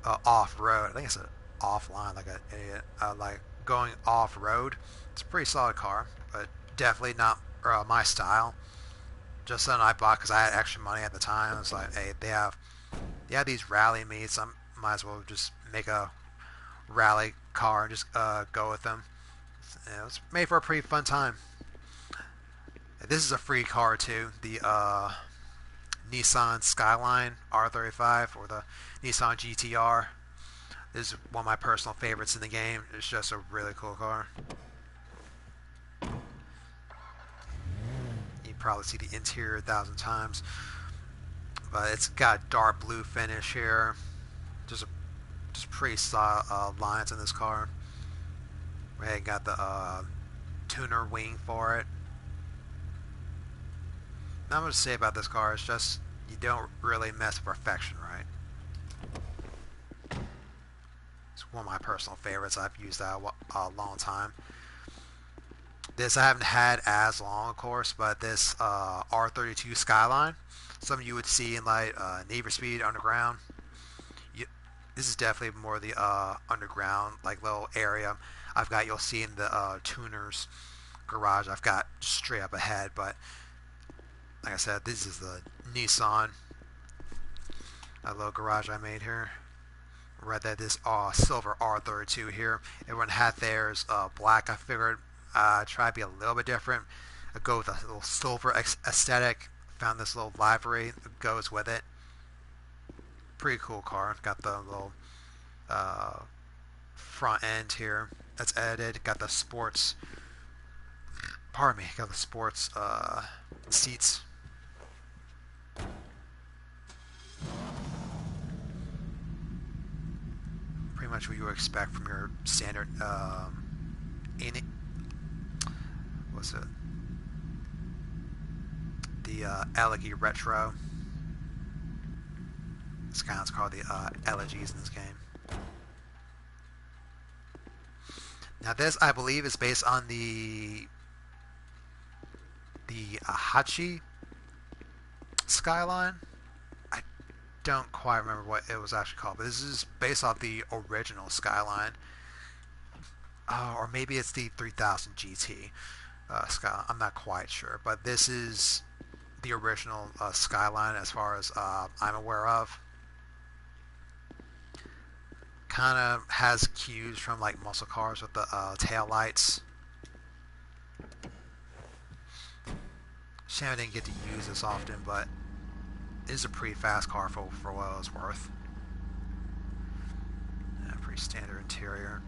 off-road. I think it's an offline, like a idiot. Like going off-road. It's a pretty solid car, but definitely not my style. Just something I bought because I had extra money at the time. It's like, hey, they have these rally meets. I might as well just make a rally car and just go with them. It's made for a pretty fun time. This is a free car too. The Nissan Skyline R35 or the Nissan GTR. This is one of my personal favorites in the game. It's just a really cool car. You probably see the interior 1,000 times, but it's got a dark blue finish here. Just a just pretty solid lines in this car. We got the tuner wing for it. Not much to say about this car. It's just you don't really mess with perfection, right? It's one of my personal favorites. I've used that a long time. This I haven't had as long, of course, but this R32 Skyline, something you would see in like Need for Speed Underground. You, this is definitely more the underground like little area. You'll see in the tuners garage. I've got straight up ahead, but like I said, this is the Nissan. That little garage I made here. Read that this silver R32 here. Everyone had theirs black. I figured try to be a little bit different. I go with a little silver aesthetic. Found this little livery that goes with it. Pretty cool car. Got the little front end here that's edited. Got the sports. Pardon me. Got the sports seats. Pretty much what you would expect from your standard what's it? The Elegy Retro. It's kind of called the Elegies in this game. Now this, I believe, is based on the Hachi Skyline. I don't quite remember what it was actually called, but this is based off the original Skyline. Or maybe it's the 3000 GT Skyline. I'm not quite sure, but this is the original Skyline as far as I'm aware of. Kind of has cues from like muscle cars with the tail lights. Shame I didn't get to use this often, but it is a pretty fast car for what it was worth. Yeah, pretty standard interior.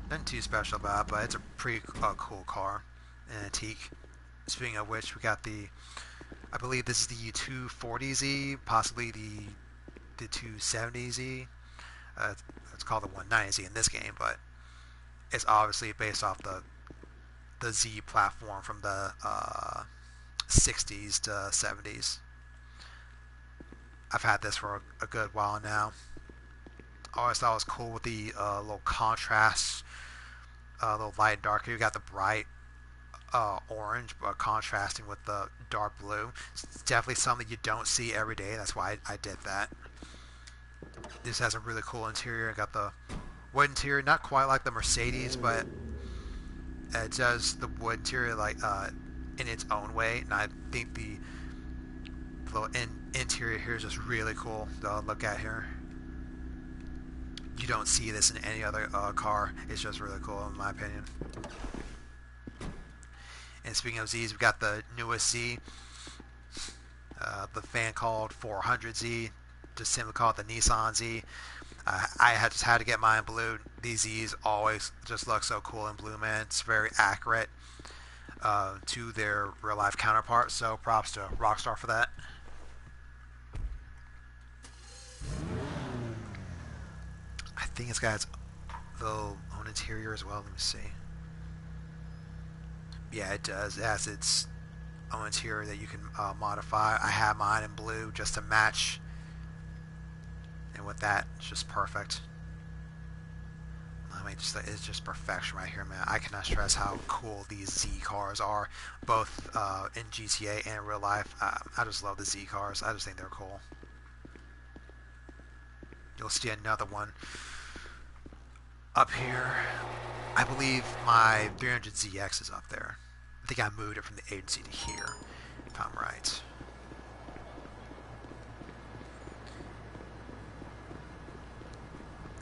Nothing too special about it, but it's a pretty cool car. An antique. Speaking of which, we got I believe this is the 240Z, possibly the 270Z. It's called the 190Z in this game, but it's obviously based off the Z platform from the 60s to 70s. I've had this for a good while now. I always thought it was cool with the little contrast, little light and dark. You got the bright orange, but contrasting with the dark blue. It's definitely something you don't see every day. That's why I did that. This has a really cool interior. Got the wood interior, not quite like the Mercedes, but it does the wood interior like in its own way. And I think the little interior here is just really cool to look at here. You don't see this in any other car. It's just really cool in my opinion. And speaking of Z's, we've got the newest Z, the fan called 400Z, just simply called the Nissan Z. I just had to get mine blue. These Z's always just look so cool in blue, man. It's very accurate to their real life counterparts, so props to Rockstar for that. I think it's got its little own interior as well. Let me see. Yeah, it does. It has its own interior that you can modify. I have mine in blue just to match, and with that, it's just perfect. I mean, it's just perfection right here, man. I cannot stress how cool these Z cars are, both in GTA and real life. I just love the Z cars. I just think they're cool. You'll see another one up here. I believe my 300ZX is up there. I think I moved it from the agency to here, if I'm right.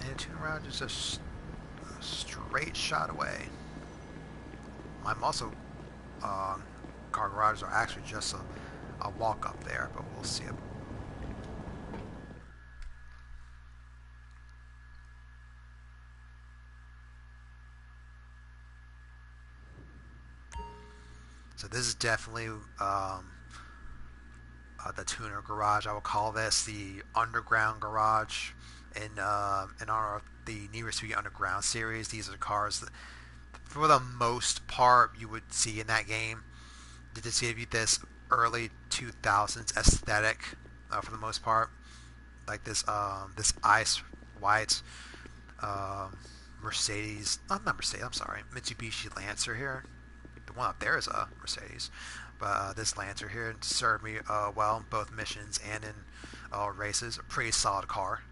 And turn around is just a straight shot away. My muscle car garages are actually just a walk up there, but we'll see it. So this is definitely the tuner garage. I will call this the underground garage in honor of the Need for Speed Underground series. These are the cars that, for the most part, you would see in that game. Did this give you this early 2000s aesthetic for the most part, like this ice white Mercedes, not Mercedes, I'm sorry, Mitsubishi Lancer here. The one up there is a Mercedes, but this Lancer here served me well in both missions and in races. A pretty solid car.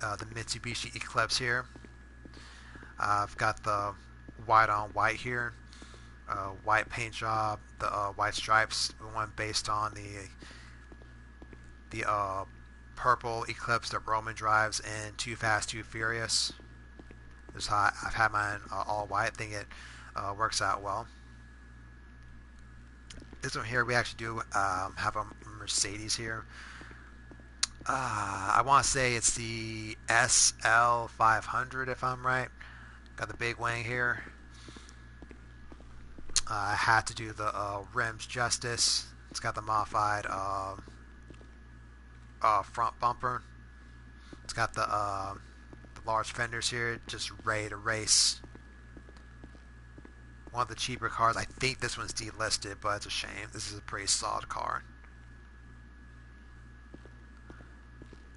The Mitsubishi Eclipse here. I've got the white on white here, white paint job, the white stripes, the one based on the purple Eclipse that Roman drives in Too Fast, Too Furious. This how I've had mine all white. I think it works out well. This one here, we actually do have a Mercedes here. I want to say it's the SL500 if I'm right. Got the big wing here. I had to do the rims justice. It's got the modified front bumper. It's got the large fenders here, just ready to race. One of the cheaper cars. I think this one's delisted, but it's a shame. This is a pretty solid car.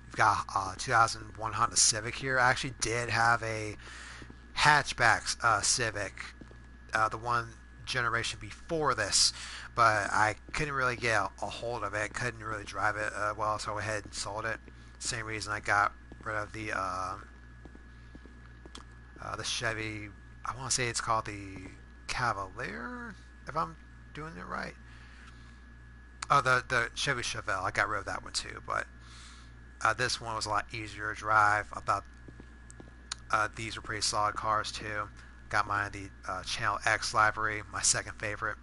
We've got 2001 Honda Civic here. I actually did have a hatchback Civic, the one generation before this, but I couldn't really get a hold of it. Couldn't really drive it well, so I went ahead and sold it. Same reason I got rid of the Chevy. I want to say it's called the Cavalier, if I'm doing it right. Oh, the Chevy Chevelle. I got rid of that one too, but this one was a lot easier to drive. I thought these were pretty solid cars too. Got mine in the Channel X library, my second favorite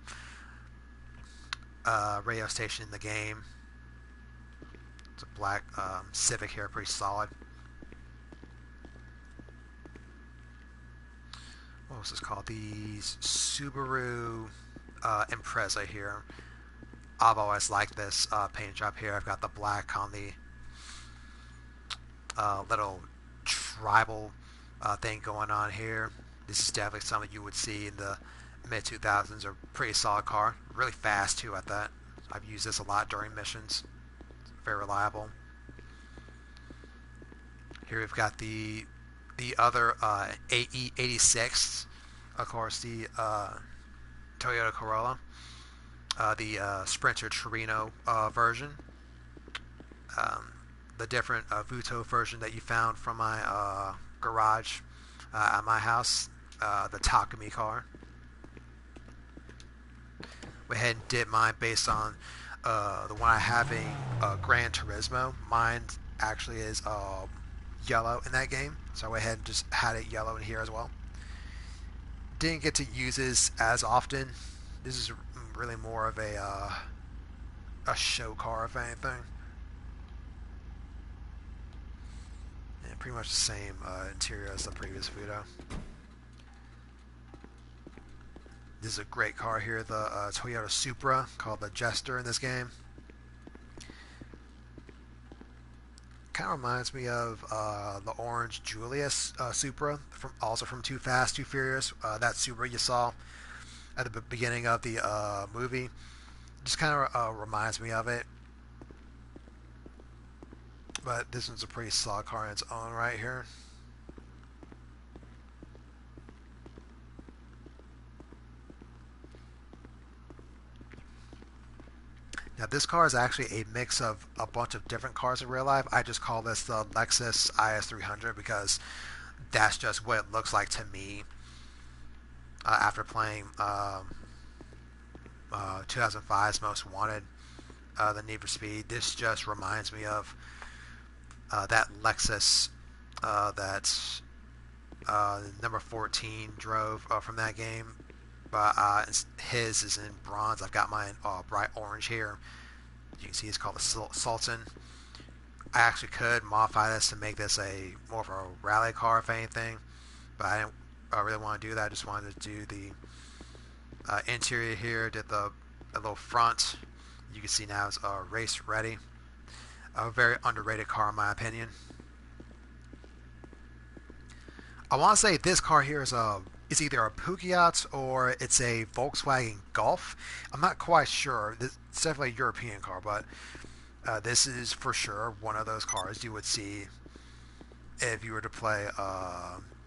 radio station in the game. It's a black Civic here, pretty solid. What was this called? The Subaru Impreza here. I've always liked this paint job here. I've got the black on the little tribal thing going on here. This is definitely something you would see in the mid 2000s. A pretty solid car, really fast too at that. I've used this a lot during missions. It's very reliable. Here we've got the other AE86, of course, the Toyota Corolla, the Sprinter Torino version. The different Vuto version that you found from my garage at my house, the Takumi car. Went ahead and did mine based on the one I have in Gran Turismo. Mine actually is yellow in that game, so I went ahead and just had it yellow in here as well. Didn't get to use this as often. This is really more of a show car, if anything. And pretty much the same interior as the previous Vuto. This is a great car here, the Toyota Supra, called the Jester in this game. Kind of reminds me of the orange Julius Supra, also from Too Fast, Too Furious. That Supra you saw at the beginning of the movie. Just kind of reminds me of it. But this one's a pretty solid car in its own right here. Now this car is actually a mix of a bunch of different cars in real life. I just call this the Lexus IS300 because that's just what it looks like to me after playing 2005's Most Wanted, the Need for Speed. This just reminds me of that Lexus that number 14 drove from that game. But his is in bronze. I've got mine bright orange here. You can see it's called the Sultan. I actually could modify this to make this a more of a rally car, if anything, but I didn't really want to do that. I just wanted to do the interior here. Did the a little front. You can see now it's race ready. A very underrated car in my opinion. I want to say this car here is it's either a Peugeot or it's a Volkswagen Golf. I'm not quite sure. It's definitely a European car, but this is for sure one of those cars you would see if you were to play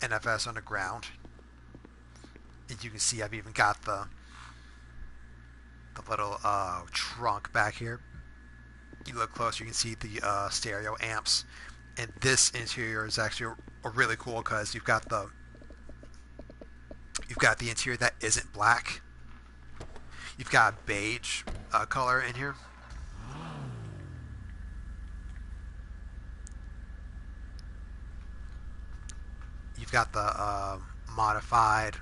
NFS Underground. And you can see I've even got the little trunk back here. You look closer, you can see the stereo amps. And this interior is actually really cool because you've got the interior that isn't black. You've got beige color in here. You've got the modified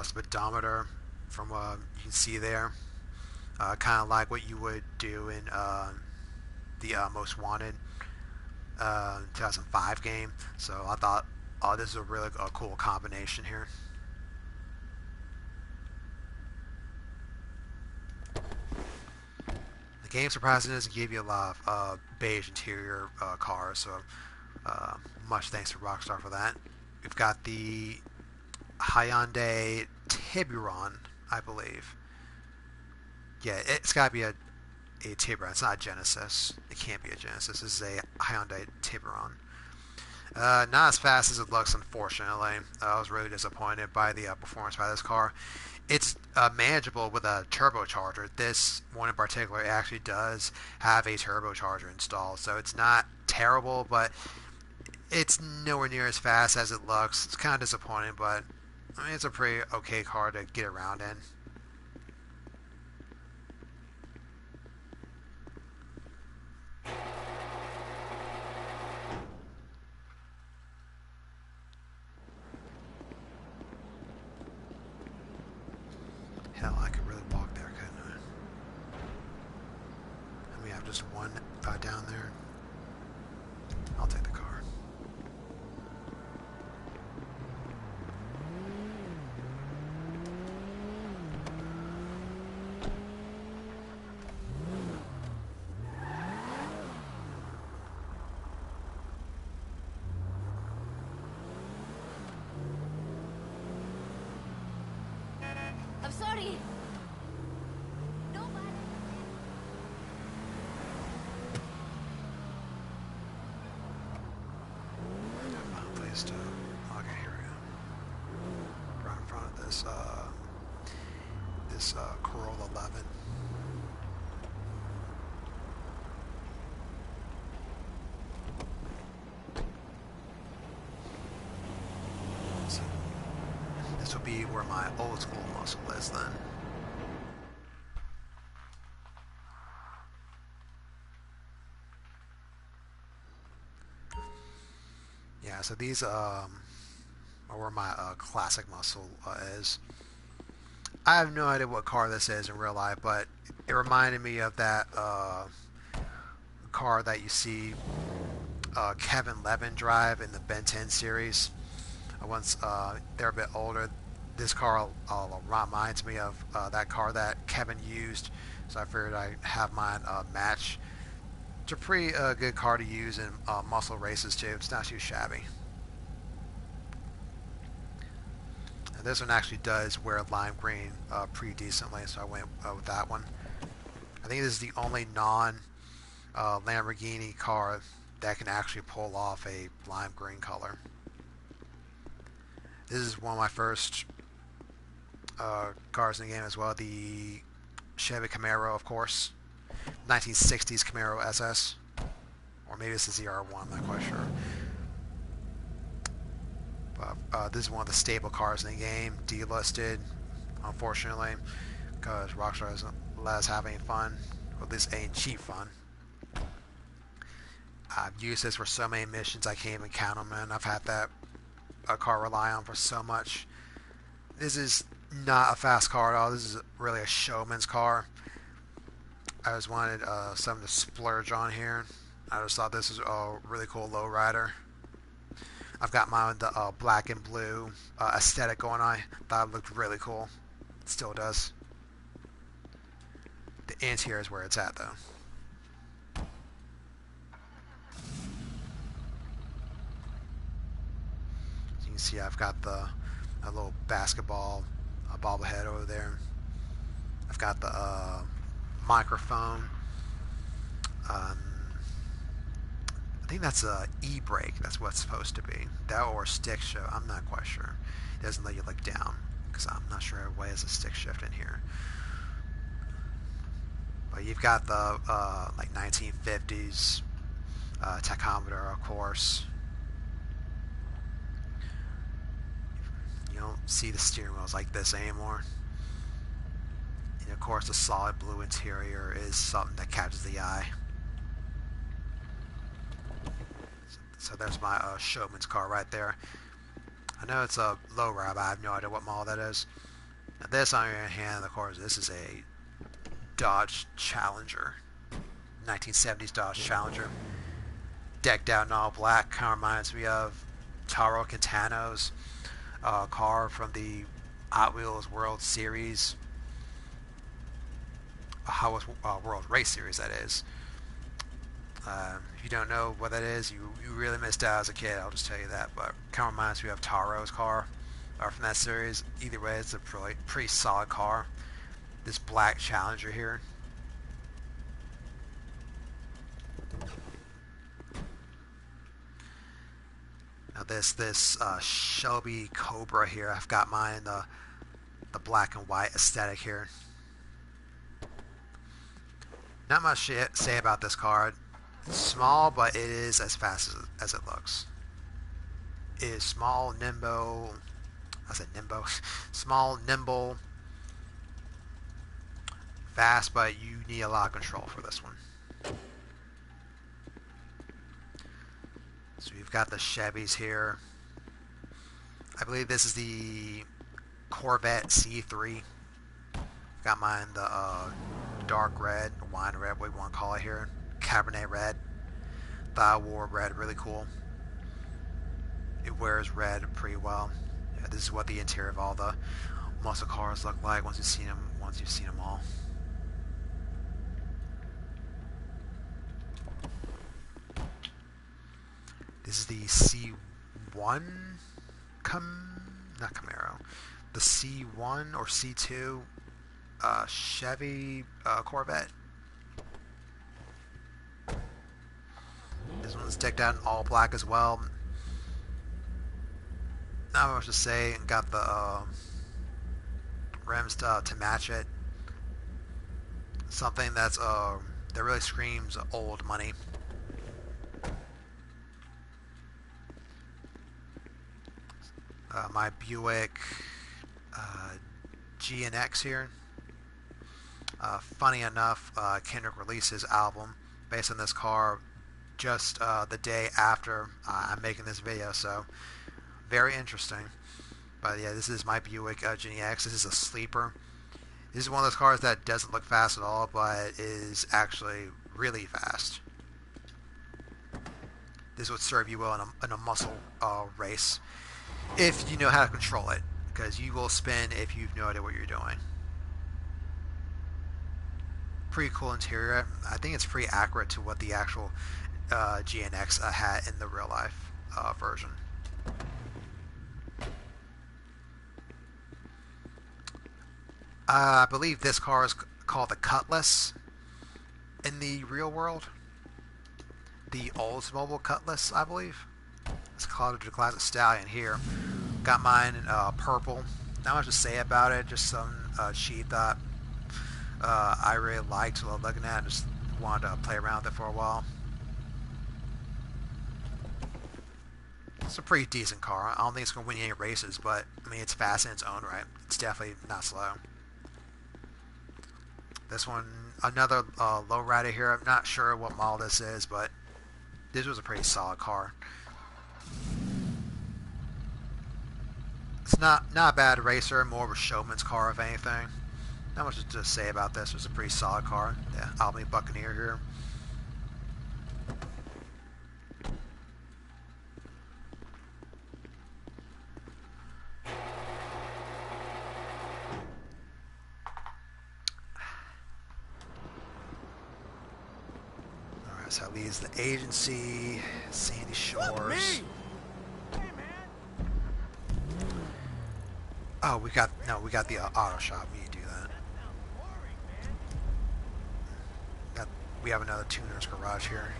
speedometer from what you can see there. Kind of like what you would do in the Most Wanted 2005 game. So I thought, oh, this is a really cool combination here. The game surprisingly doesn't give you a lot of beige interior cars, so much thanks to Rockstar for that. We've got the Hyundai Tiburon, I believe. Yeah, it's got to be a Tiburon. It's not a Genesis. It can't be a Genesis. This is a Hyundai Tiburon. Not as fast as it looks, unfortunately. I was really disappointed by the performance by this car. It's manageable with a turbocharger. This one in particular actually does have a turbocharger installed, so it's not terrible, but it's nowhere near as fast as it looks. It's kind of disappointing, but I mean, it's a pretty okay car to get around in. Hell, I could really walk there, couldn't I? I mean, I have just one down there. I'll take the car. I'm sorry. Nobody. I found a place to. Okay, here we go. Right in front of this Corolla 11. So this will be where my old school muscle is then. Yeah, so these are where my classic muscle is. I have no idea what car this is in real life, but it reminded me of that car that you see Kevin Levin drive in the Ben 10 series. Once they're a bit older, this car reminds me of that car that Kevin used, so I figured I'd have mine match. It's a pretty good car to use in muscle races too. It's not too shabby. And this one actually does wear lime green pretty decently, so I went with that one. I think this is the only non Lamborghini car that can actually pull off a lime green color. This is one of my first cars in the game as well, the Chevy Camaro, of course. 1960s Camaro SS. Or maybe it's a ZR1, I'm not quite sure. But this is one of the stable cars in the game, delisted, unfortunately, because Rockstar doesn't let us have any fun. Well, this ain't cheap fun. I've used this for so many missions I can't even count them, and I've had that car rely on for so much. This is not a fast car at all. This is really a showman's car. I just wanted something to splurge on here. I just thought this was a really cool lowrider. I've got mine with the black and blue aesthetic going on. Thought it looked really cool. It still does. The interior is where it's at, though. As you can see, I've got a little basketball bobblehead over there. I've got the microphone. I think that's a e-brake. That's what it's supposed to be. That or stick shift. I'm not quite sure. It doesn't let you look down because I'm not sure why there's a stick shift in here. But you've got the like 1950s tachometer, of course. You don't see the steering wheels like this anymore. And of course, the solid blue interior is something that catches the eye. So there's my showman's car right there. I know it's a lowrider, but I have no idea what model that is. Now this, on the other hand, of course, this is a Dodge Challenger. 1970s Dodge Challenger. Decked out in all black. Kind of reminds me of Taro Quintano's car from the Hot Wheels World Series. Hot Wheels World Race Series, that is. If you don't know what that is, you really missed out as a kid, I'll just tell you that. But kind of reminds me of Taro's car from that series. Either way, it's a pretty solid car. This black Challenger here. Now this Shelby Cobra here, I've got mine in the black and white aesthetic here. Not much to say about this car. It's small, but it is as fast as it looks. It is small, nimble. I said nimble. Small, nimble, fast, but you need a lot of control for this one. So we've got the Chevys here. I believe this is the Corvette C3. Got mine the dark red, wine red, what you want to call it here. Cabernet red. Thigh wore red, really cool. It wears red pretty well. Yeah, this is what the interior of all the muscle cars look like once you've seen them all. This is the C1 not Camaro. The C1 or C2 Chevy Corvette. This one's decked out in all black as well. Not much to say. Got the rims to match it. Something that's that really screams old money. My Buick G&X here. Funny enough, Kendrick released his album based on this car just the day after I'm making this video, so very interesting. But yeah, this is my Buick G&X. This is a sleeper. This is one of those cars that doesn't look fast at all, but is actually really fast. This would serve you well in a muscle race if you know how to control it, because you will spin if you have no idea what you're doing. Pretty cool interior. I think it's pretty accurate to what the actual GNX had in the real life version. I believe this car is called the Cutlass in the real world. The Oldsmobile Cutlass, I believe. It's called the Classic Stallion here. Got mine in purple. Not much to say about it, just some cheap I really liked looking at. Just wanted to play around with it for a while. It's a pretty decent car. I don't think it's going to win any races, but I mean it's fast in its own right. It's definitely not slow. This one, another lowrider here. I'm not sure what model this is, but this was a pretty solid car. It's not a bad racer, more of a showman's car if anything. Not much to say about this. It was a pretty solid car. Yeah, Albany Buccaneer here. Alright, so that leaves the agency, Sandy Shores. Oh, we got the auto shop. We need to do that. We have another tuner's garage here.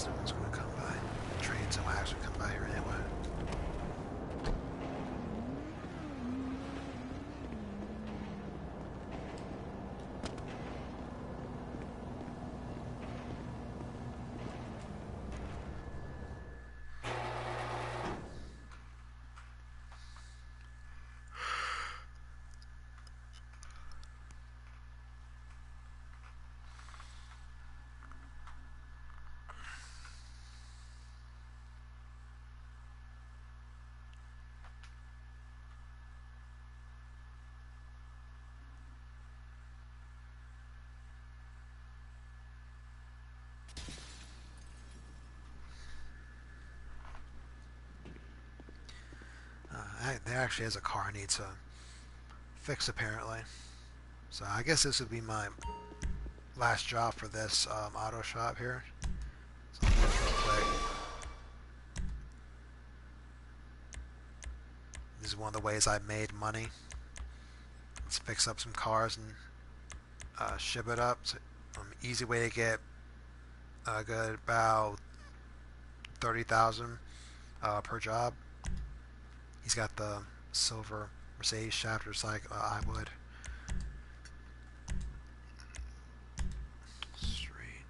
No one's going to come by. Trains will actually come by here anyway. There actually is a car I need to fix apparently. So I guess this would be my last job for this auto shop here. So I'll do this real quick. This is one of the ways I made money. Let's fix up some cars and ship it up. So, easy way to get a good about 30,000 per job. He's got the silver Mercedes shaft, just like I would. Straight.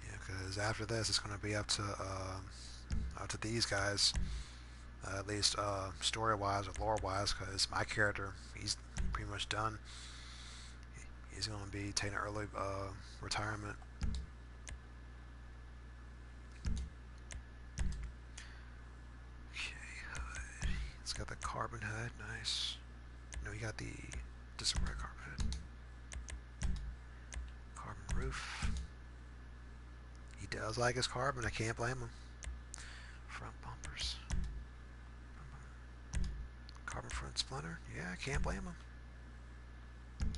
Yeah, because after this, it's going to be up to these guys, at least story-wise or lore-wise. Because my character, he's pretty much done. He's going to be taking an early retirement. It's got the carbon hood, nice. No, you got the disarray carbon hood. Carbon roof. He does like his carbon, I can't blame him. Front bumpers. Carbon front splinter, yeah, I can't blame him.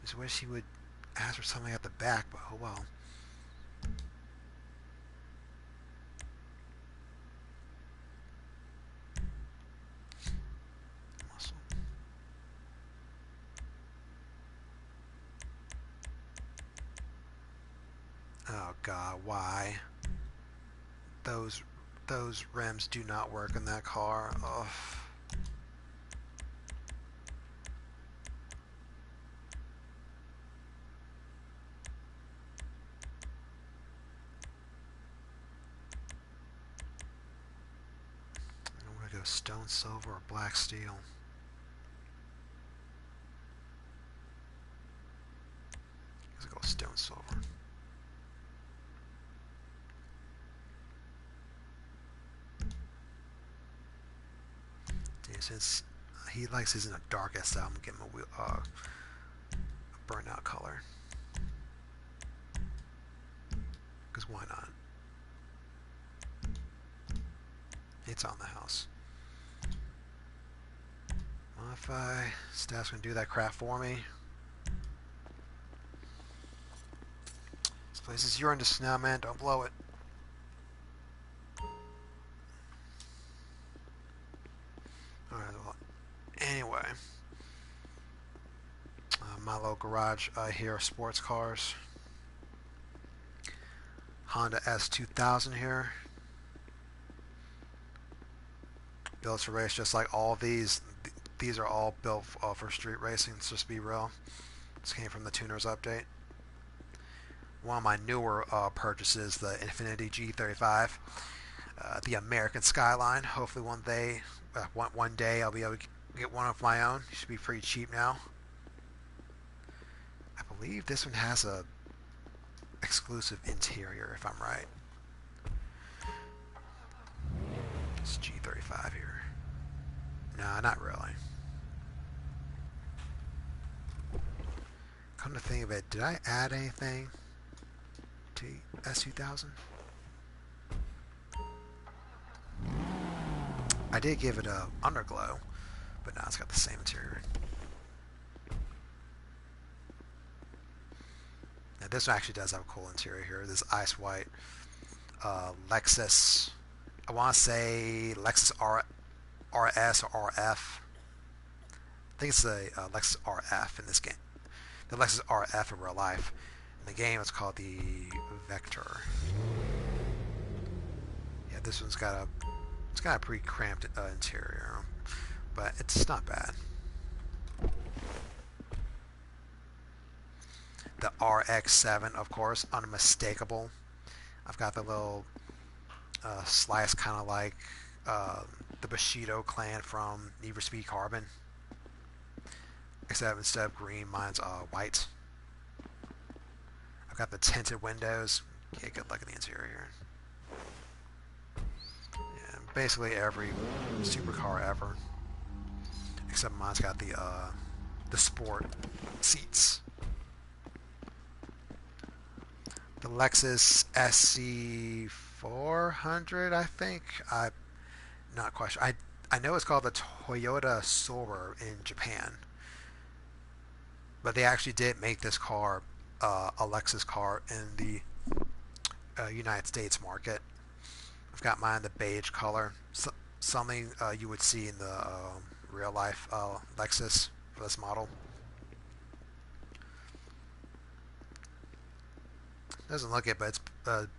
Just wish he would ask for something at the back, but oh well. Oh god, why? Those rims do not work in that car. Ugh. I'm gonna go stone silver or black steel. Let's go stone silver. Since he likes his in the darkest, I'm gonna give him a burnout color. Because why not? It's on the house. Modify. Staff's going to do that crap for me. This place is urine to snow, man. Don't blow it. Alright, well, anyway. My little garage here are sports cars. Honda S2000 here. Built to race just like all of these. These are all built for street racing, let's just be real. This came from the Tuners update. One of my newer purchases, the Infiniti G35. The American Skyline. Hopefully one day I'll be able to get one of my own. It should be pretty cheap now. I believe this one has a exclusive interior, if I'm right. It's G35 here. No, not really. Come to think of it, did I add anything to S2000? I did give it a underglow, but now it's got the same interior. Now this one actually does have a cool interior here. This ice white Lexus. I want to say Lexus RS or RF. I think it's the Lexus RF in this game. The Lexus RF in real life. In the game, it's called the Vector. Yeah, this one's got a pretty cramped interior, but it's not bad. The RX-7, of course, unmistakable. I've got the little slice, kind of like the Bushido clan from Need for Speed Carbon, except instead of green, mine's white. I've got the tinted windows. Get a good look at the interior. Yeah, basically every supercar ever, except mine's got the sport seats. The Lexus SC400, I think. I'm not quite sure. I know it's called the Toyota Soarer in Japan, but they actually did make this car a Lexus car in the United States market. I've got mine in the beige color, something you would see in the real life Lexus for this model. Doesn't look it, but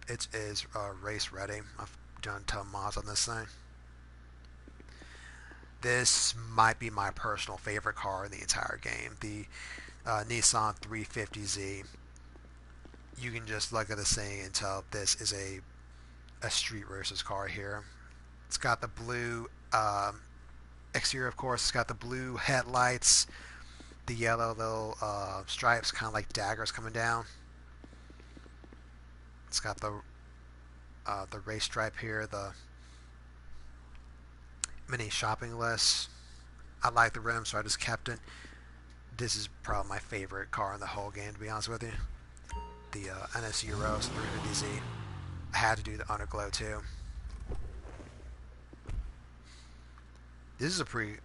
it is race ready. I've done a ton of mods on this thing. This might be my personal favorite car in the entire game, the Nissan 350Z. You can just look at this thing and tell this is a street racer's car here. It's got the blue exterior, of course. It's got the blue headlights, the yellow little stripes, kind of like daggers coming down. It's got the race stripe here, the mini shopping list. I like the rim, so I just kept it. This is probably my favorite car in the whole game, to be honest with you. The NS Euros 350Z. I had to do the underglow too. This is a pretty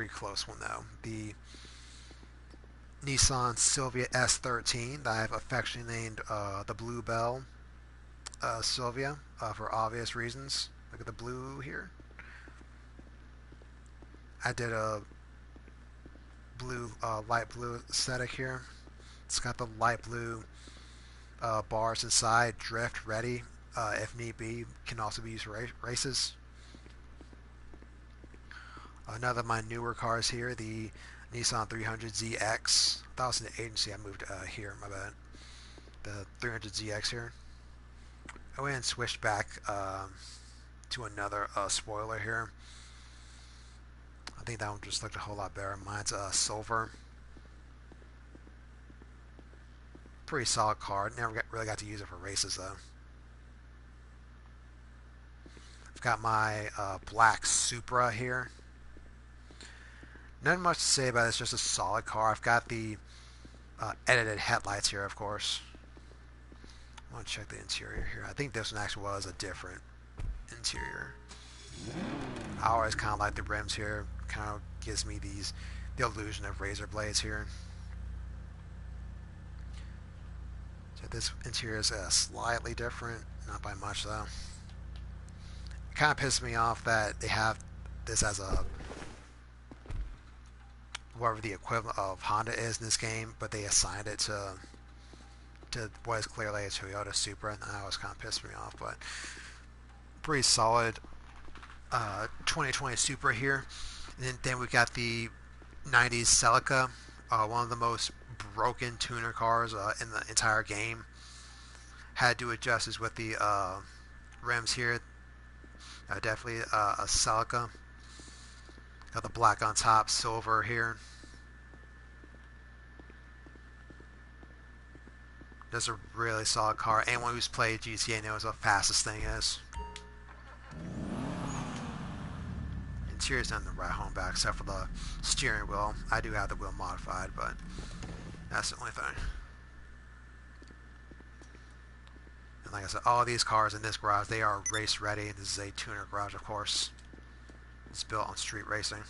close one though. The Nissan Silvia S13 that I've affectionately named the Bluebell Silvia for obvious reasons. Look at the blue here. I did a blue, light blue aesthetic here. It's got the light blue bars inside, drift ready if need be. Can also be used for races. Another of my newer cars here, the Nissan 300ZX. I thought it was an agency. I moved here, my bad. The 300ZX here. I went and switched back to another spoiler here. I think that one just looked a whole lot better. Mine's silver. Pretty solid car. Never really got to use it for races though. I've got my black Supra here. Nothing much to say about it. It's just a solid car. I've got the edited headlights here, of course. want to check the interior here. I think this one actually was a different interior. I always kind of like the rims here. Kind of gives me the illusion of razor blades here. So this interior is slightly different, not by much though. It kind of pisses me off that they have this as a whatever the equivalent of Honda is in this game, but they assigned it to what is clearly a Toyota Supra, and that always kind of pissed me off. But pretty solid 2020 Supra here. And then we got the 90s Celica, one of the most broken tuner cars in the entire game. Had to adjust this with the rims here. Definitely a Celica. Got the black on top, silver here. That's a really solid car. Anyone who's played GTA knows how fast this thing is. Interior's not in the right home back, except for the steering wheel. I do have the wheel modified, but that's the only thing. And like I said, all these cars in this garage, they are race ready. This is a tuner garage, of course. It's built on street racing.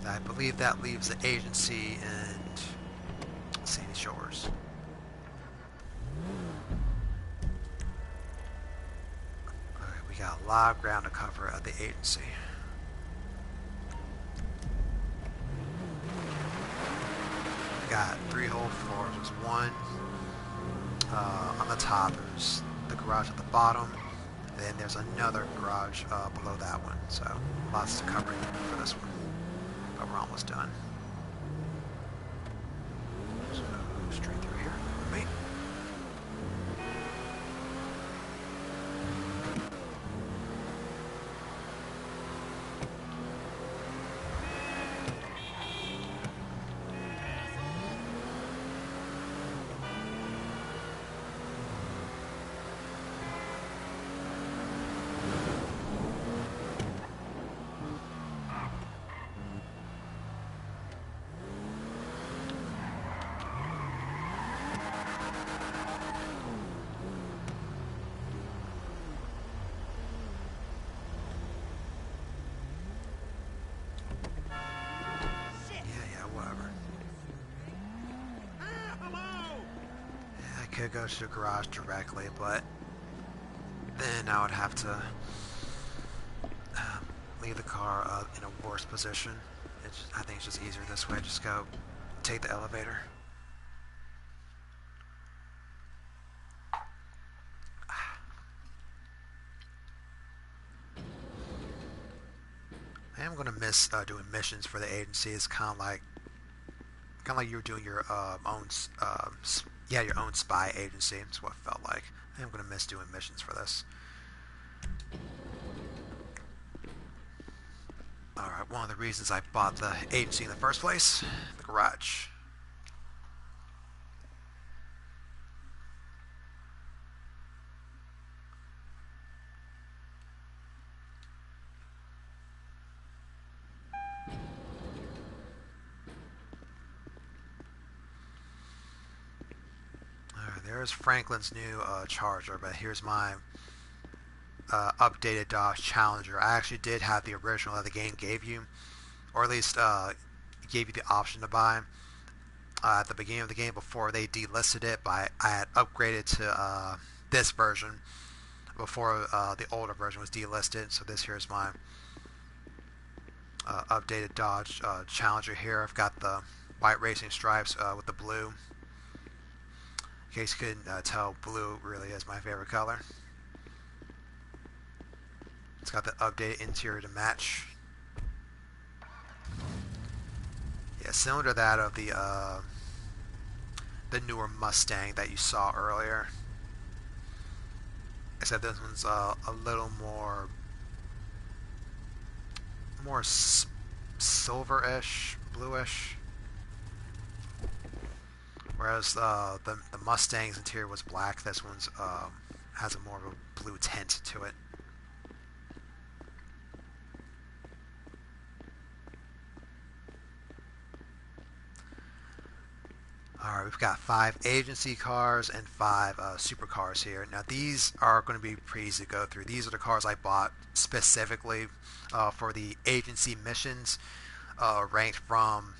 I believe that leaves the agency and Sandy Shores. Alright, we got a lot of ground to cover at the agency. We got 3 whole floors. There's one on the top. There's the garage at the bottom. Then there's another garage below that one. So lots to cover for this one. But we're almost done. So straight through here. Wait. Could go to the garage directly, but then I would have to leave the car in a worse position. I think it's just easier this way. Just go take the elevator. I am gonna miss doing missions for the agency. It's kind of like you're doing your your own spy agency. That's what it felt like. I am going to miss doing missions for this. Alright, one of the reasons I bought the agency in the first place, the garage. There's Franklin's new Charger, but here's my updated Dodge Challenger. I actually did have the original that the game gave you, or at least gave you the option to buy at the beginning of the game before they delisted it. But I had upgraded to this version before the older version was delisted. So this here is my updated Dodge Challenger here. I've got the white racing stripes with the blue. In case you couldn't tell, blue really is my favorite color. It's got the updated interior to match. Yeah, similar to that of the newer Mustang that you saw earlier. Except this one's a little more silver-ish, bluish. Whereas the Mustang's interior was black, this one's has a more of a blue tint to it. Alright, we've got 5 agency cars and 5 supercars here. Now these are going to be pretty easy to go through. These are the cars I bought specifically for the agency missions, ranked from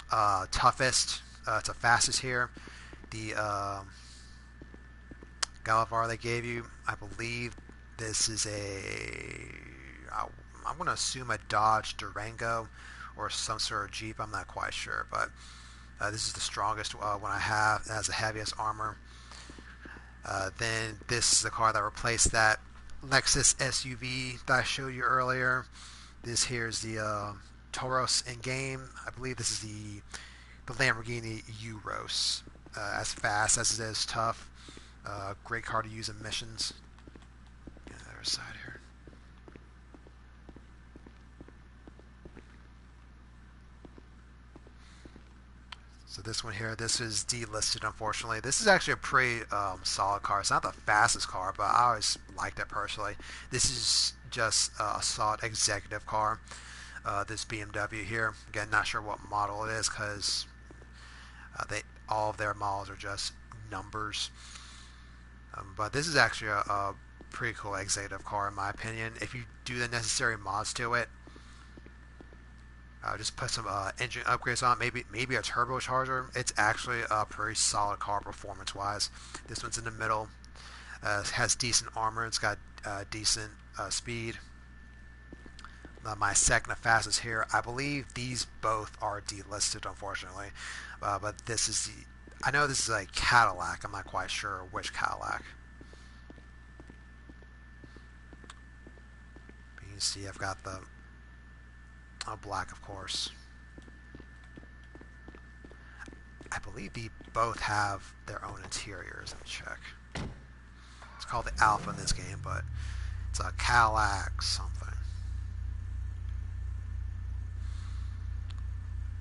toughest to fastest here. The Galavar they gave you, I believe this is I'm going to assume a Dodge Durango or some sort of Jeep, I'm not quite sure, but this is the strongest one I have. It has the heaviest armor. Then this is the car that replaced that Lexus SUV that I showed you earlier. This here is the Tauros in game. I believe this is the Lamborghini Euros. As fast as it is tough. Great car to use in missions. Get the other side here. So this one here, this is delisted, unfortunately. This is actually a pretty solid car. It's not the fastest car, but I always liked it personally. This is just a solid executive car. This BMW here, again, not sure what model it is because all of their models are just numbers. But this is actually a pretty cool executive car in my opinion. If you do the necessary mods to it, just put some engine upgrades on, maybe a turbocharger. It's actually a pretty solid car performance-wise. This one's in the middle. Has decent armor. It's got decent speed. My second to fastest here. I believe these both are delisted, unfortunately. But this is I know this is a Cadillac. I'm not quite sure which Cadillac. But you can see I've got the black, of course. I believe they both have their own interiors. Let me check. It's called the Alpha in this game, but it's a Cadillac something.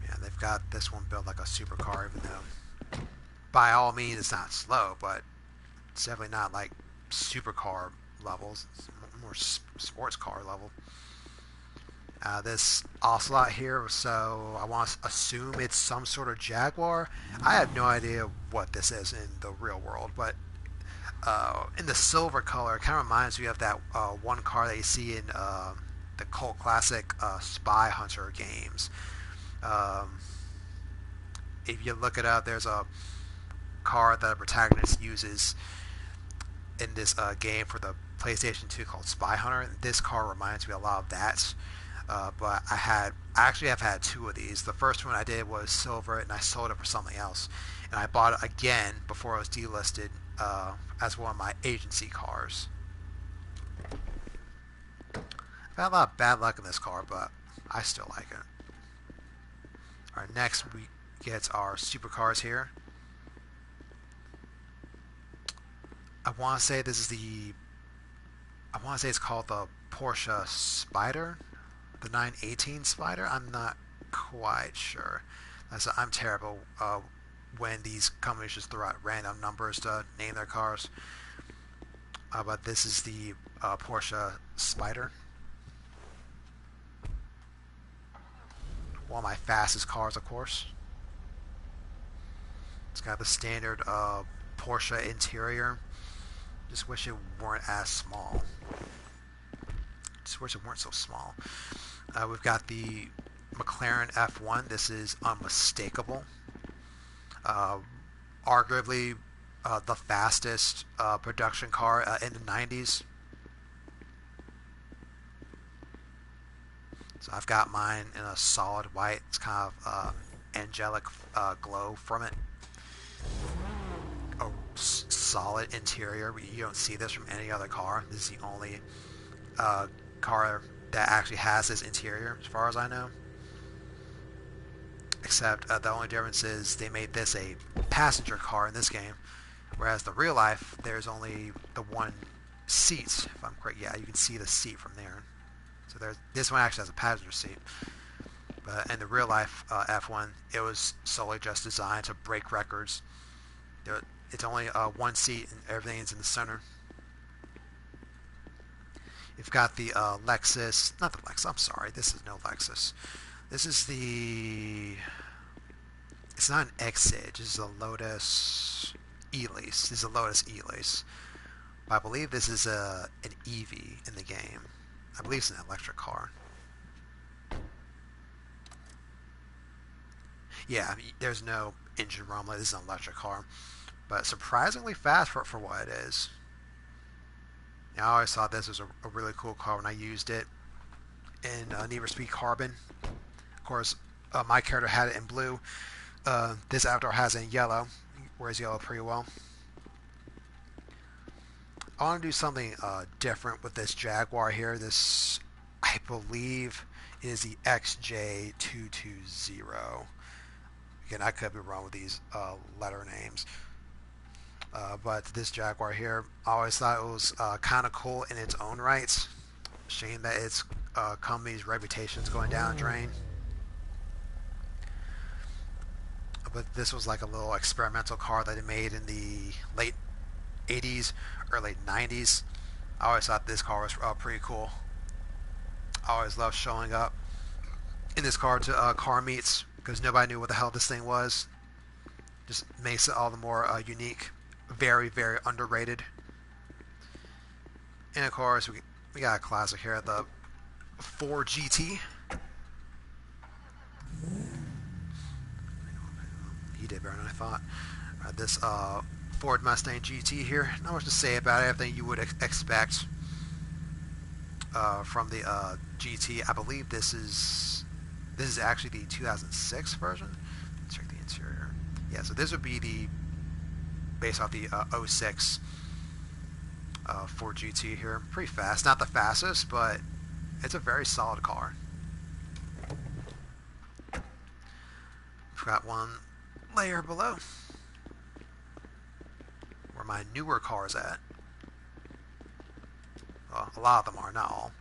Yeah, they've got this one built like a supercar, even though by all means it's not slow, but it's definitely not like supercar levels. It's more sports car level. This Ocelot here, so I want to assume it's some sort of Jaguar. I have no idea what this is in the real world, but in the silver color, it kind of reminds me of that one car that you see in the cult classic Spy Hunter games. If you look it up, there's a car that a protagonist uses in this game for the PlayStation 2 called Spy Hunter. This car reminds me a lot of that. But I actually have had 2 of these. The first one I did was silver, and I sold it for something else. And I bought it again before it was delisted as one of my agency cars. I've had a lot of bad luck in this car, but I still like it. Alright, next we get our supercars here. I want to say it's called the Porsche Spider. The 918 Spider? I'm not quite sure. I'm terrible when these companies just throw out random numbers to name their cars. But this is the Porsche Spider. One of my fastest cars, of course. It's got the standard Porsche interior. Just wish it weren't as small. Just wish it weren't so small. We've got the McLaren F1. This is unmistakable. Arguably the fastest production car in the 90s. So I've got mine in a solid white. It's kind of angelic glow from it. A solid interior. You don't see this from any other car. This is the only car that actually has this interior, as far as I know. Except the only difference is they made this a passenger car in this game, whereas the real life there's only the one seat. If I'm correct, yeah, you can see the seat from there. So this one actually has a passenger seat. But in the real life F1, it was solely just designed to break records. It's only one seat and everything's in the center. You've got the Lexus, not the Lexus, I'm sorry, this is no Lexus. This is the, it's not an Exige, this is a Lotus Elise. This is a Lotus Elise. But I believe this is an EV in the game. I believe it's an electric car. Yeah, there's no engine room. This is an electric car. But surprisingly fast for what it is. I always thought this was a really cool car when I used it in Need for Speed Carbon. Of course, my character had it in blue. This avatar has it in yellow. Wears yellow pretty well. I want to do something different with this Jaguar here. This, I believe, is the XJ220. Again, I could be wrong with these letter names. But this Jaguar here, I always thought it was kind of cool in its own right. Shame that its company's reputation is going down the drain. But this was like a little experimental car that they made in the late 80s, early 90s. I always thought this car was pretty cool. I always loved showing up in this car to car meets because nobody knew what the hell this thing was. Just makes it all the more unique. Very, very underrated. And of course, we got a classic here, the Ford GT. He did better than I thought. This Ford Mustang GT here. Not much to say about it. Everything you would expect from the GT. I believe this is actually the 2006 version. Let's check the interior. Yeah, so this would be the based off the 06 Ford GT here. Pretty fast. Not the fastest, but it's a very solid car. We've got one layer below where my newer car is at. Well, a lot of them are, not all.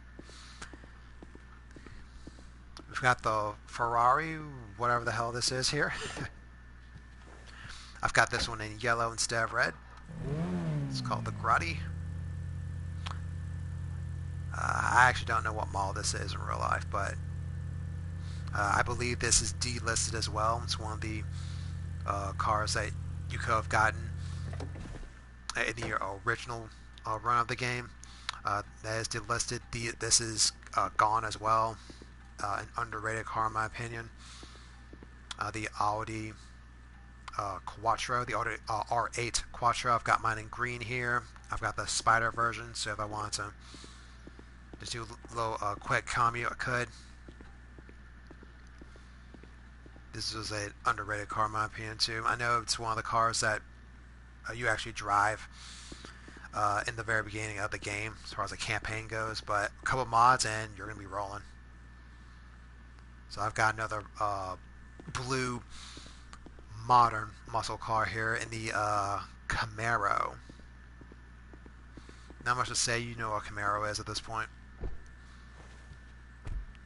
We've got the Ferrari, whatever the hell this is here. I've got this one in yellow instead of red. It's called the Grotti. I actually don't know what model this is in real life, but I believe this is delisted as well. It's one of the cars that you could have gotten in the original run of the game. That is delisted. This is gone as well. An underrated car in my opinion. The Audi Quattro, the Audi R8 Quattro. I've got mine in green here. I've got the Spider version, so if I wanted to just do a little quick commute, I could. This is an underrated car in my opinion too. I know it's one of the cars that you actually drive in the very beginning of the game as far as the campaign goes, but a couple mods and you're going to be rolling. So I've got another blue modern muscle car here in the Camaro. Not much to say, you know what Camaro is at this point.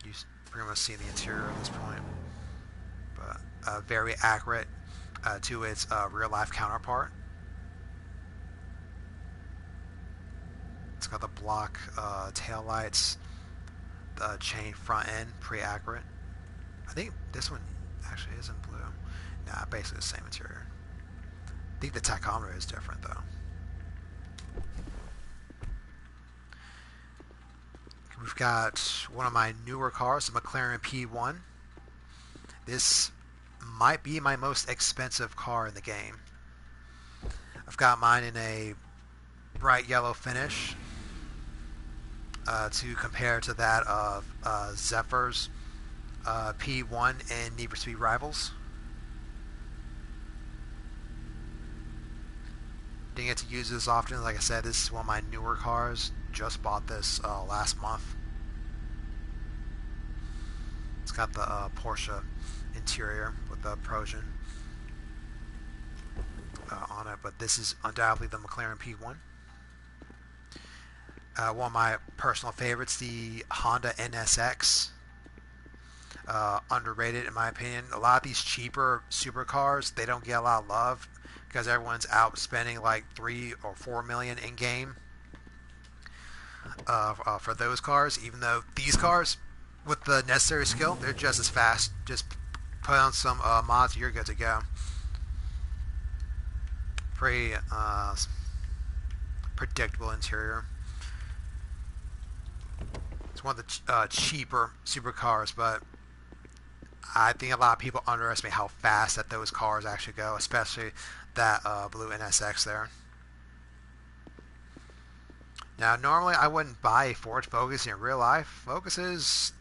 You pretty much see the interior at this point. But very accurate to its real life counterpart. It's got the block tail lights, the chain front end, pretty accurate. I think this one actually isn't blue. Nah, basically the same interior. I think the tachometer is different though. We've got one of my newer cars, the McLaren P1. This might be my most expensive car in the game. I've got mine in a bright yellow finish to compare to that of Zephyr's P1 and Need for Speed Rivals. Didn't get to use this often. Like I said, this is one of my newer cars. Just bought this last month. It's got the Porsche interior with the Progen on it, but this is undoubtedly the McLaren P1. One of my personal favorites, the Honda NSX. underrated in my opinion. A lot of these cheaper supercars, they don't get a lot of love because everyone's out spending like 3 or 4 million in game for those cars. Even though these cars, with the necessary skill, they're just as fast. Just put on some mods, you're good to go. Pretty predictable interior. It's one of the cheaper supercars, but I think a lot of people underestimate how fast that those cars actually go, especially that blue NSX there. Now, normally I wouldn't buy a Ford Focus in real life. Focuses,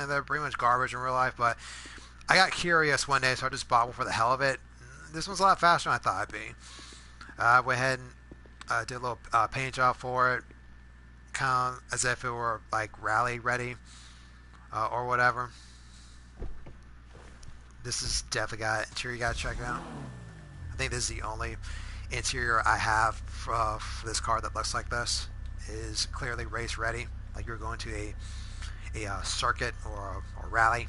they're pretty much garbage in real life, but I got curious one day, so I just bought one for the hell of it. This one's a lot faster than I thought it'd be. I went ahead and did a little paint job for it, kind of as if it were like rally ready or whatever. This is definitely got interior you gotta check out. I think this is the only interior I have for this car that looks like this. It is clearly race ready, like you're going to a circuit or a rally.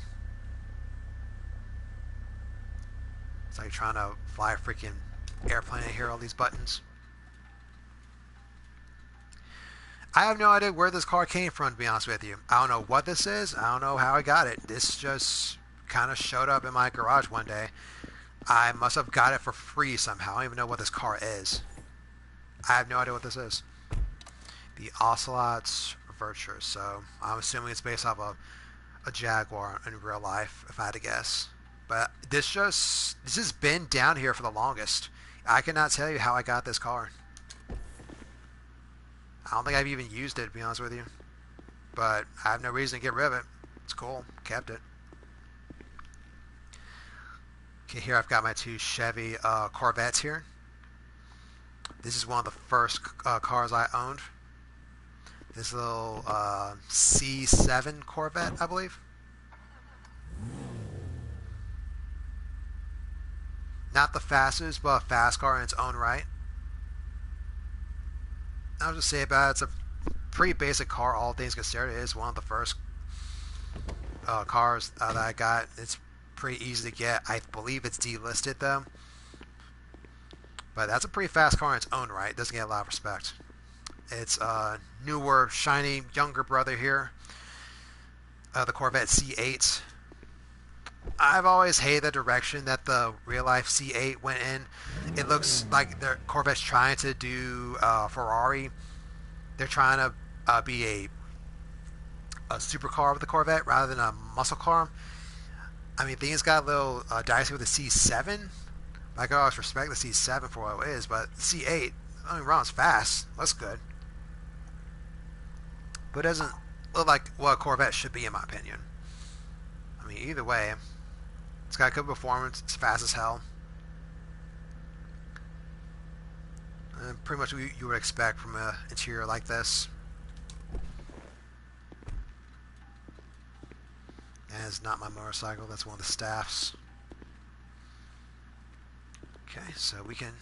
It's like trying to fly a freaking airplane and hear all these buttons. I have no idea where this car came from, to be honest with you. I don't know what this is. I don't know how I got it. This just kind of showed up in my garage one day. I must have got it for free somehow. I don't even know what this car is. I have no idea what this is. The Ocelot's Virtuous. So I'm assuming it's based off of a Jaguar in real life, if I had to guess. But this has been down here for the longest. I cannot tell you how I got this car. I don't think I've even used it, to be honest with you. But I have no reason to get rid of it. It's cool. Kept it. Okay, here I've got my two Chevy Corvettes here. This is one of the first cars I owned. This little C7 Corvette, I believe. Not the fastest, but a fast car in its own right. I'll just say about it, it's a pretty basic car, all things considered. It is one of the first cars that I got. It's pretty easy to get. I believe it's delisted though. But that's a pretty fast car in its own right. It doesn't get a lot of respect. It's a newer, shiny, younger brother here. The Corvette C8. I've always hated the direction that the real-life C8 went in. It looks like the Corvette's trying to do Ferrari. They're trying to be a supercar with the Corvette rather than a muscle car. I mean, things got a little dicey with the C7. Like, I always respect the C7 for what it is, but the C8, I mean, runs fast. Looks good. But it doesn't look like what a Corvette should be, in my opinion. I mean, either way, it's got good performance. It's fast as hell. And pretty much what you would expect from an interior like this. And it's not my motorcycle. That's one of the staff's. Okay, so we can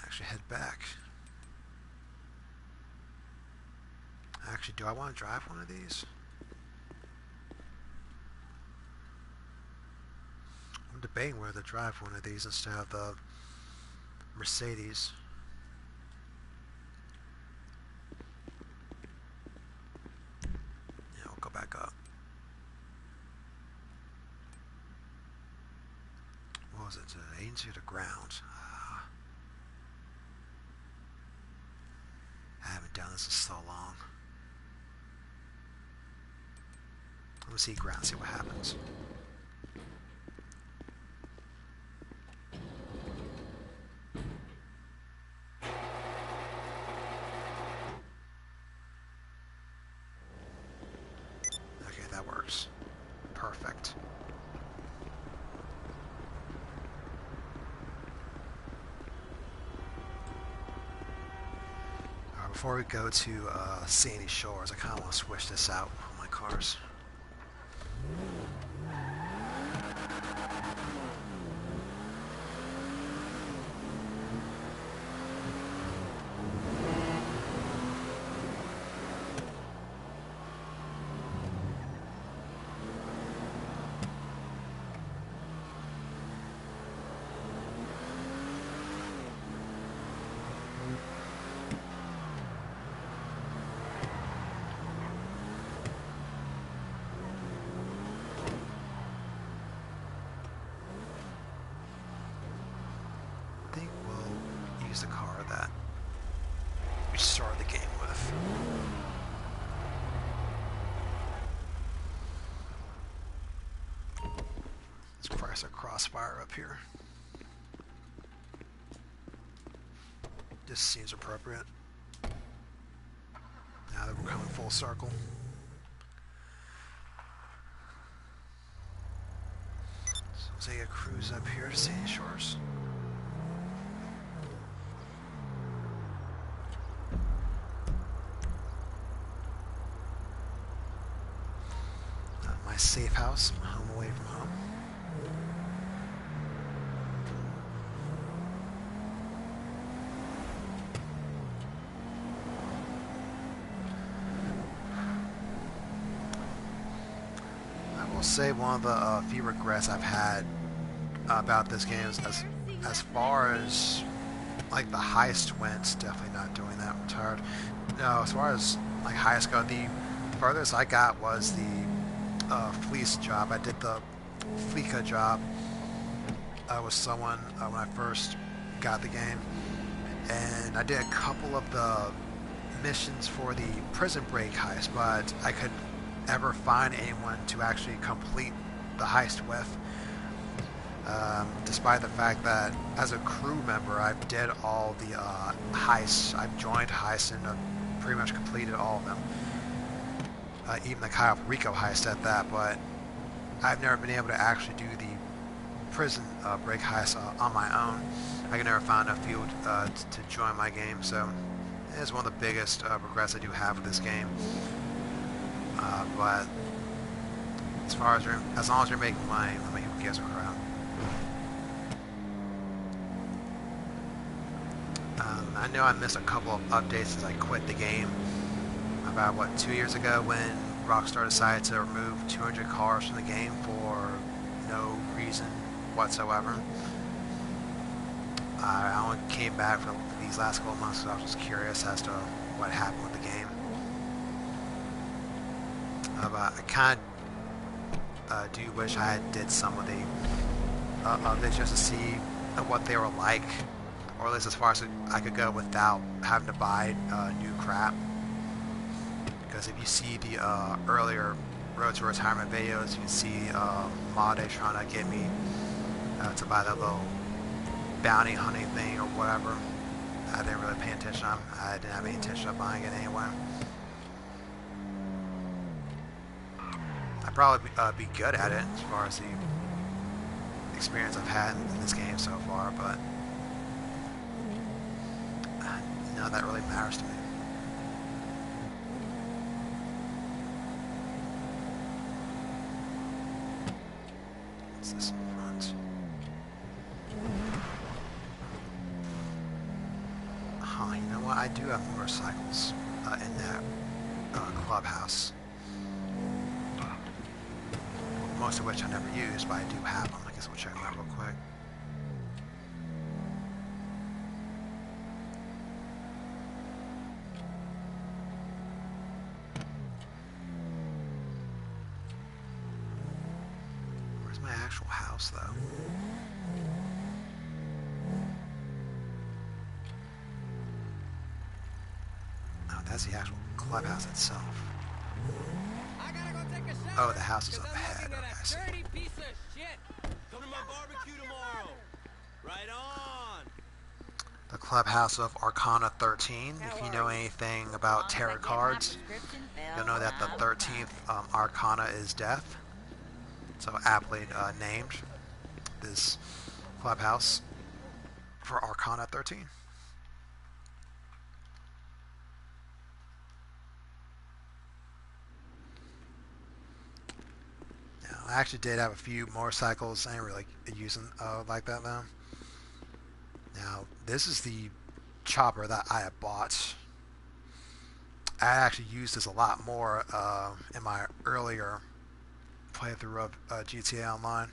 actually head back. Actually, do I want to drive one of these? I'm debating whether to drive one of these instead of the Mercedes. Yeah, we'll go back up. What was it? Into the ground. I haven't done this in so long. Let me see ground, see what happens. Okay, that works. Perfect. Before we go to Sandy Shores, I kind of want to switch this out on my cars. press a crossfire up here. This seems appropriate. Now that we're coming full circle. So let's take a cruise up here to Sandy Shores. My safe house, home away from home. I will say one of the few regrets I've had about this game is as far as like the heist went, definitely not doing that. I'm tired. No, as far as like heist go, the furthest I got was the fleece job. I did the Fleeka job with someone when I first got the game, and I did a couple of the missions for the prison break heist, but I could ever find anyone to actually complete the heist with, despite the fact that as a crew member I did all the heists. I've joined heists and pretty much completed all of them. Even the Kyle Rico heist at that, but I've never been able to actually do the prison break heist on my own. I can never find enough fuel to join my game, so it's one of the biggest regrets I do have with this game. But as long as you're making money, I mean, who gives a crap? I know I missed a couple of updates since I quit the game about, what, 2 years ago when Rockstar decided to remove 200 cars from the game for no reason whatsoever. I only came back for these last couple of months because I was just curious as to what happened with the game. But I kind of do wish I did some of the updates just to see what they were like, or at least as far as I could go without having to buy new crap. Because if you see the earlier Road to Retirement videos, you can see Made trying to get me to buy that little bounty hunting thing or whatever. I didn't really pay attention. I didn't have any intention of buying it anyway. I'd probably be good at it as far as the experience I've had in this game so far, but none of that really matters to me. What's this in front? Huh, you know what? I do have motorcycles in that clubhouse. Most of which I never use, but I do have them. I guess we'll check them out real quick. Where's my actual house, though? Oh, that's the actual clubhouse itself. Oh, the house is up ahead. Okay, I see. Piece of shit. Come to my barbecue tomorrow. Right on. The clubhouse of Arcana 13. If you know anything about tarot cards, you'll know that the 13th Arcana is death. So aptly named this clubhouse for Arcana 13. I actually did have a few motorcycles. I didn't really use them like that though. Now, this is the chopper that I had bought. I actually used this a lot more in my earlier playthrough of GTA Online.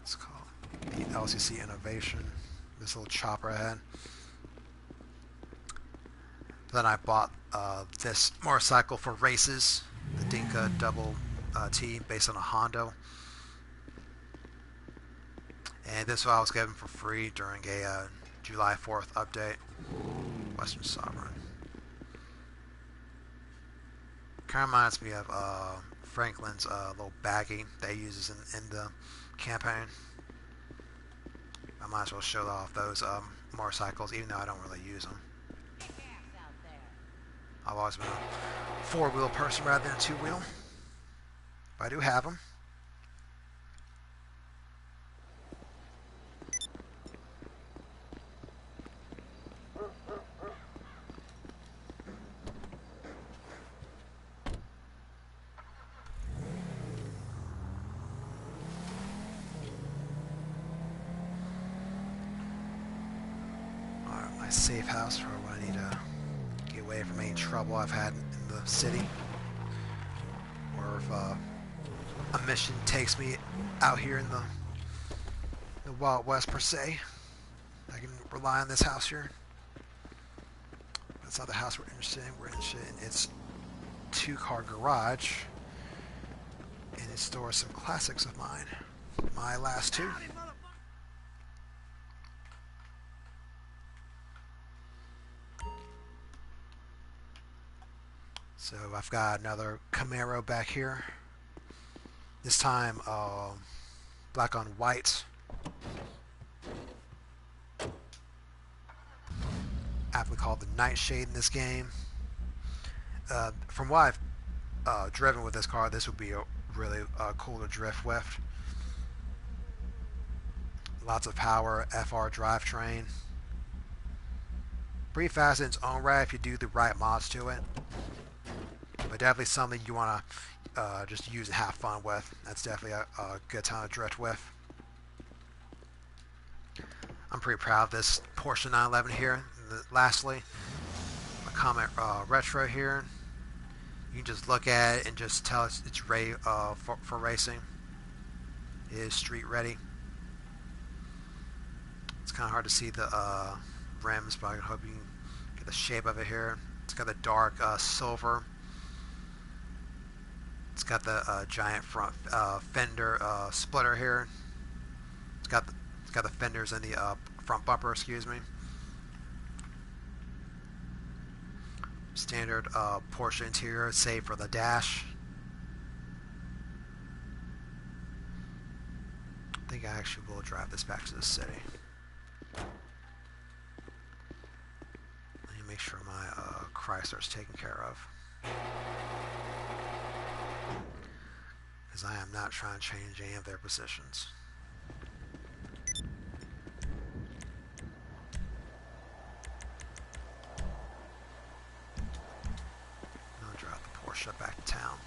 It's called the LCC Innovation. This little chopper I had. Then I bought this motorcycle for races, the Dinka Double T, based on a Hondo. And this one I was given for free during a July 4th update. Western Sovereign. Kind of reminds me of Franklin's little baggie that he uses in the campaign. I might as well show off those motorcycles, even though I don't really use them. I've always been a four-wheel person rather than a two-wheel. But I do have them. Alright, my safe house for when I need to get away from any trouble I've had in the city. Or if a mission takes me out here in the Wild West per se, I can rely on this house here. That's not the house we're interested in. We're interested in its two-car garage, and it stores some classics of mine. My last two. So I've got another Camaro back here. This time, black on white. Aptly called the Nightshade in this game. From what I've driven with this car, this would be a really cool to drift with. Lots of power, FR drivetrain. Pretty fast in its own right if you do the right mods to it. But definitely something you want to just use and have fun with. That's definitely a good time to drift with. I'm pretty proud of this Porsche 911 here. Lastly, a Comet Retro here. You can just look at it and just tell it's ready for racing. It is street ready. It's kind of hard to see the rims, but I hope you can get the shape of it here. It's got the dark silver. It's got the giant front fender splitter here. It's got the fenders in the front bumper, excuse me. Standard Porsche interior, save for the dash. I think I actually will drive this back to the city. Let me make sure my Chrysler's taken care of. Because I am not trying to change any of their positions. I'll drive the Porsche back to town.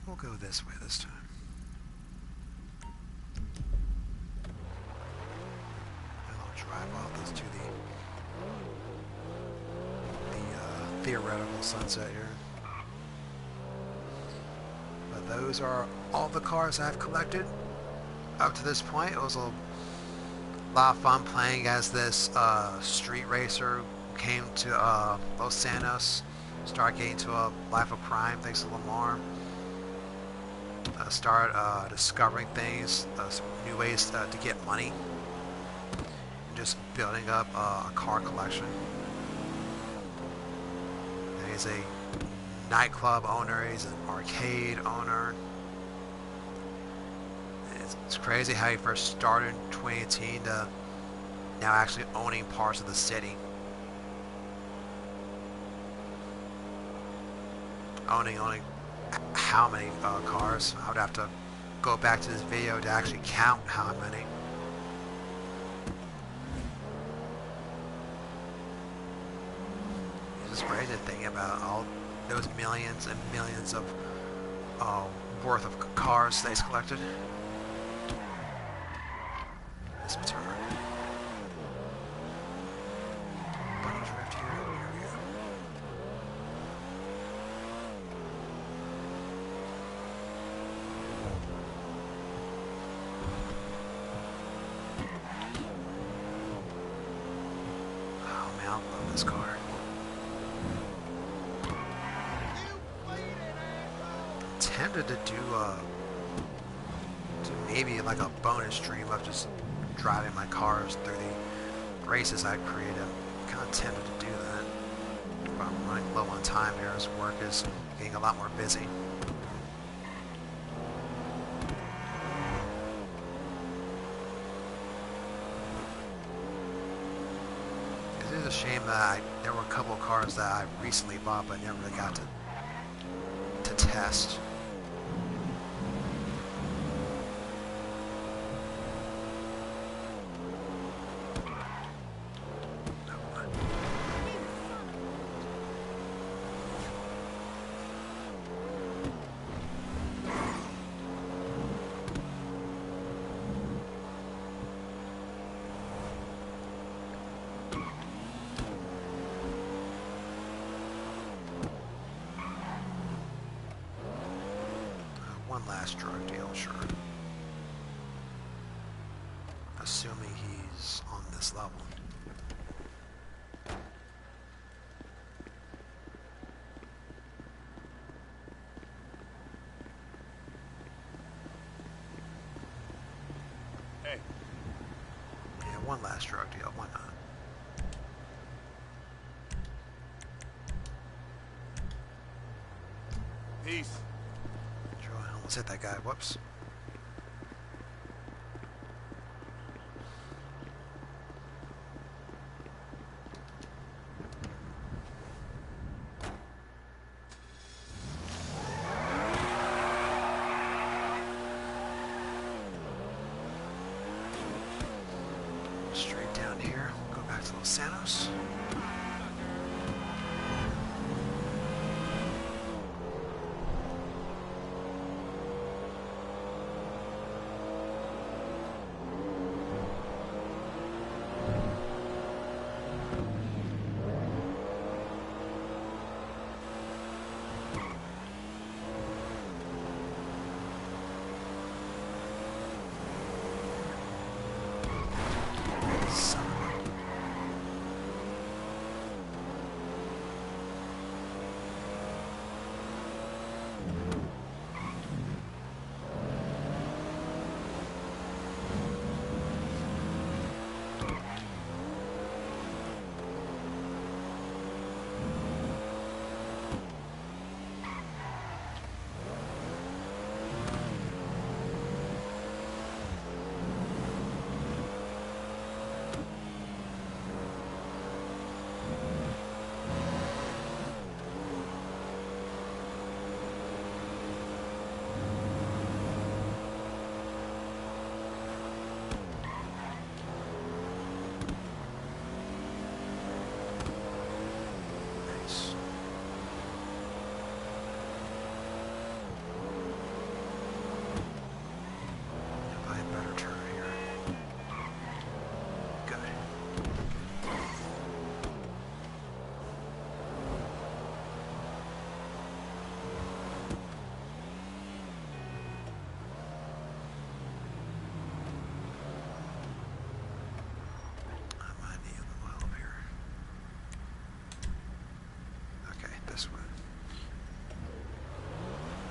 We'll go this way this time. And I'll drive all this to the theoretical sunset here. But those are all the cars I've collected up to this point. It was a lot of fun playing as this street racer who came to Los Santos, started getting to a life of crime thanks to Lamar. Start discovering things, some new ways to get money, and just building up a car collection. And he's a nightclub owner, he's an arcade owner. It's crazy how he first started in 2018 to now actually owning parts of the city. Owning how many cars. I would have to go back to this video to actually count how many. It's just crazy to think about all those millions and millions of worth of cars that he's collected. This turn. Bunny drift here. Here we go. this car. Tempted to do maybe like a bonus stream of just driving my cars through the races I created. I'm kind of tempted to do that. But I'm running low on time here as work is getting a lot more busy. It is a shame that there were a couple of cars that I recently bought but never really got to test. One last drug deal, sure. Assuming he's on this level. Hey. Yeah, one last drug deal, why not? Peace. I almost hit that guy, whoops. Straight down here, go back to Los Santos.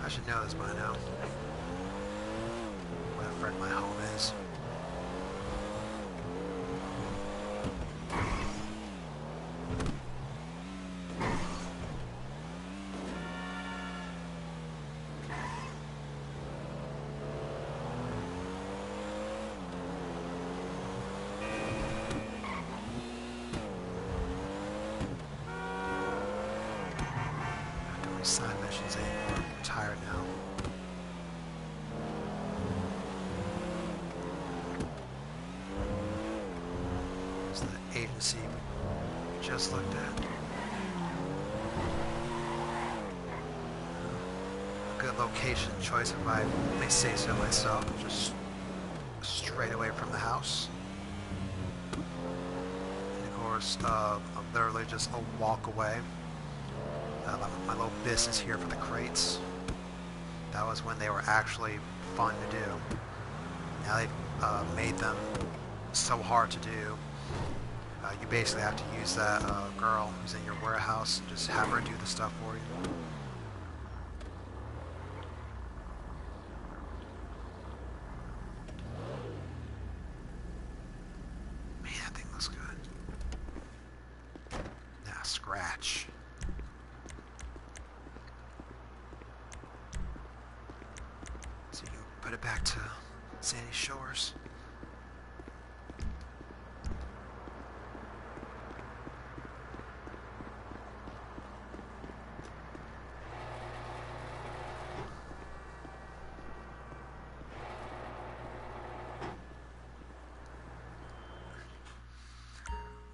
I should know this by now. What a friend my home is. Not doing side missions anymore. I'm tired now. It's the agency we just looked at. A good location choice if I may say so myself. Just straight away from the house. And of course, I'm literally just a walk away. My little business here for the crates. That was when they were actually fun to do. Now they've made them so hard to do. You basically have to use that girl who's in your warehouse and just have her do the stuff for you. Man, that thing looks good. Nah, scratch. So you can put it back to Sandy Shores.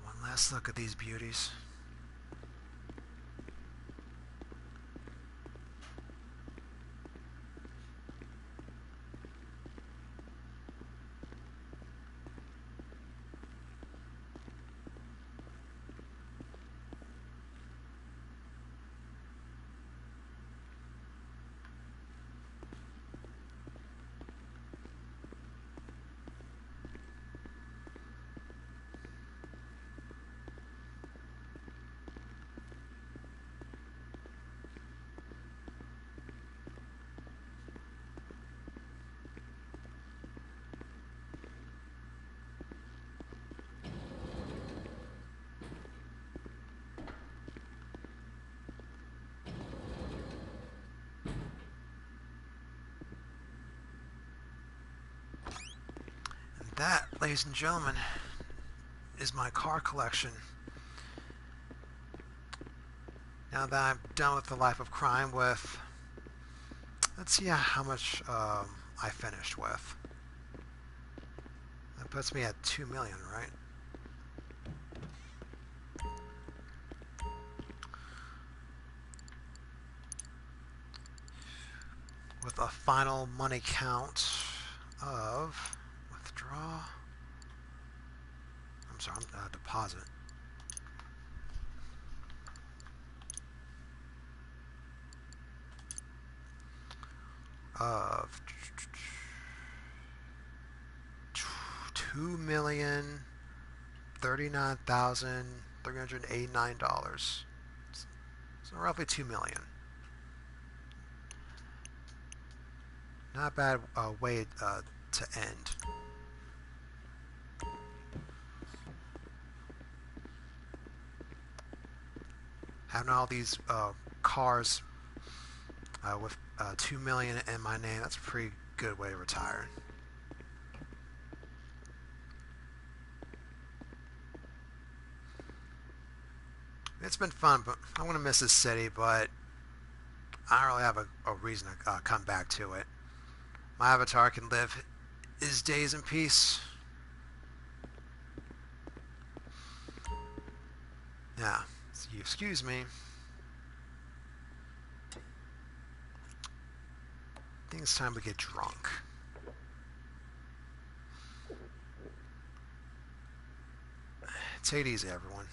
One last look at these beauties. That, ladies and gentlemen, is my car collection. Now that I'm done with the life of crime with, let's see how much I finished with. That puts me at 2 million, right? With a final money count of withdraw. I'm sorry, deposit of 2,039,389 dollars. So roughly 2 million. Not a bad way to end. Having all these cars with 2 million in my name, that's a pretty good way to retire. It's been fun, but I want to miss this city, but I don't really have a reason to come back to it. My avatar can live his days in peace. Yeah, so you excuse me. I think it's time to get drunk. Take it easy, everyone.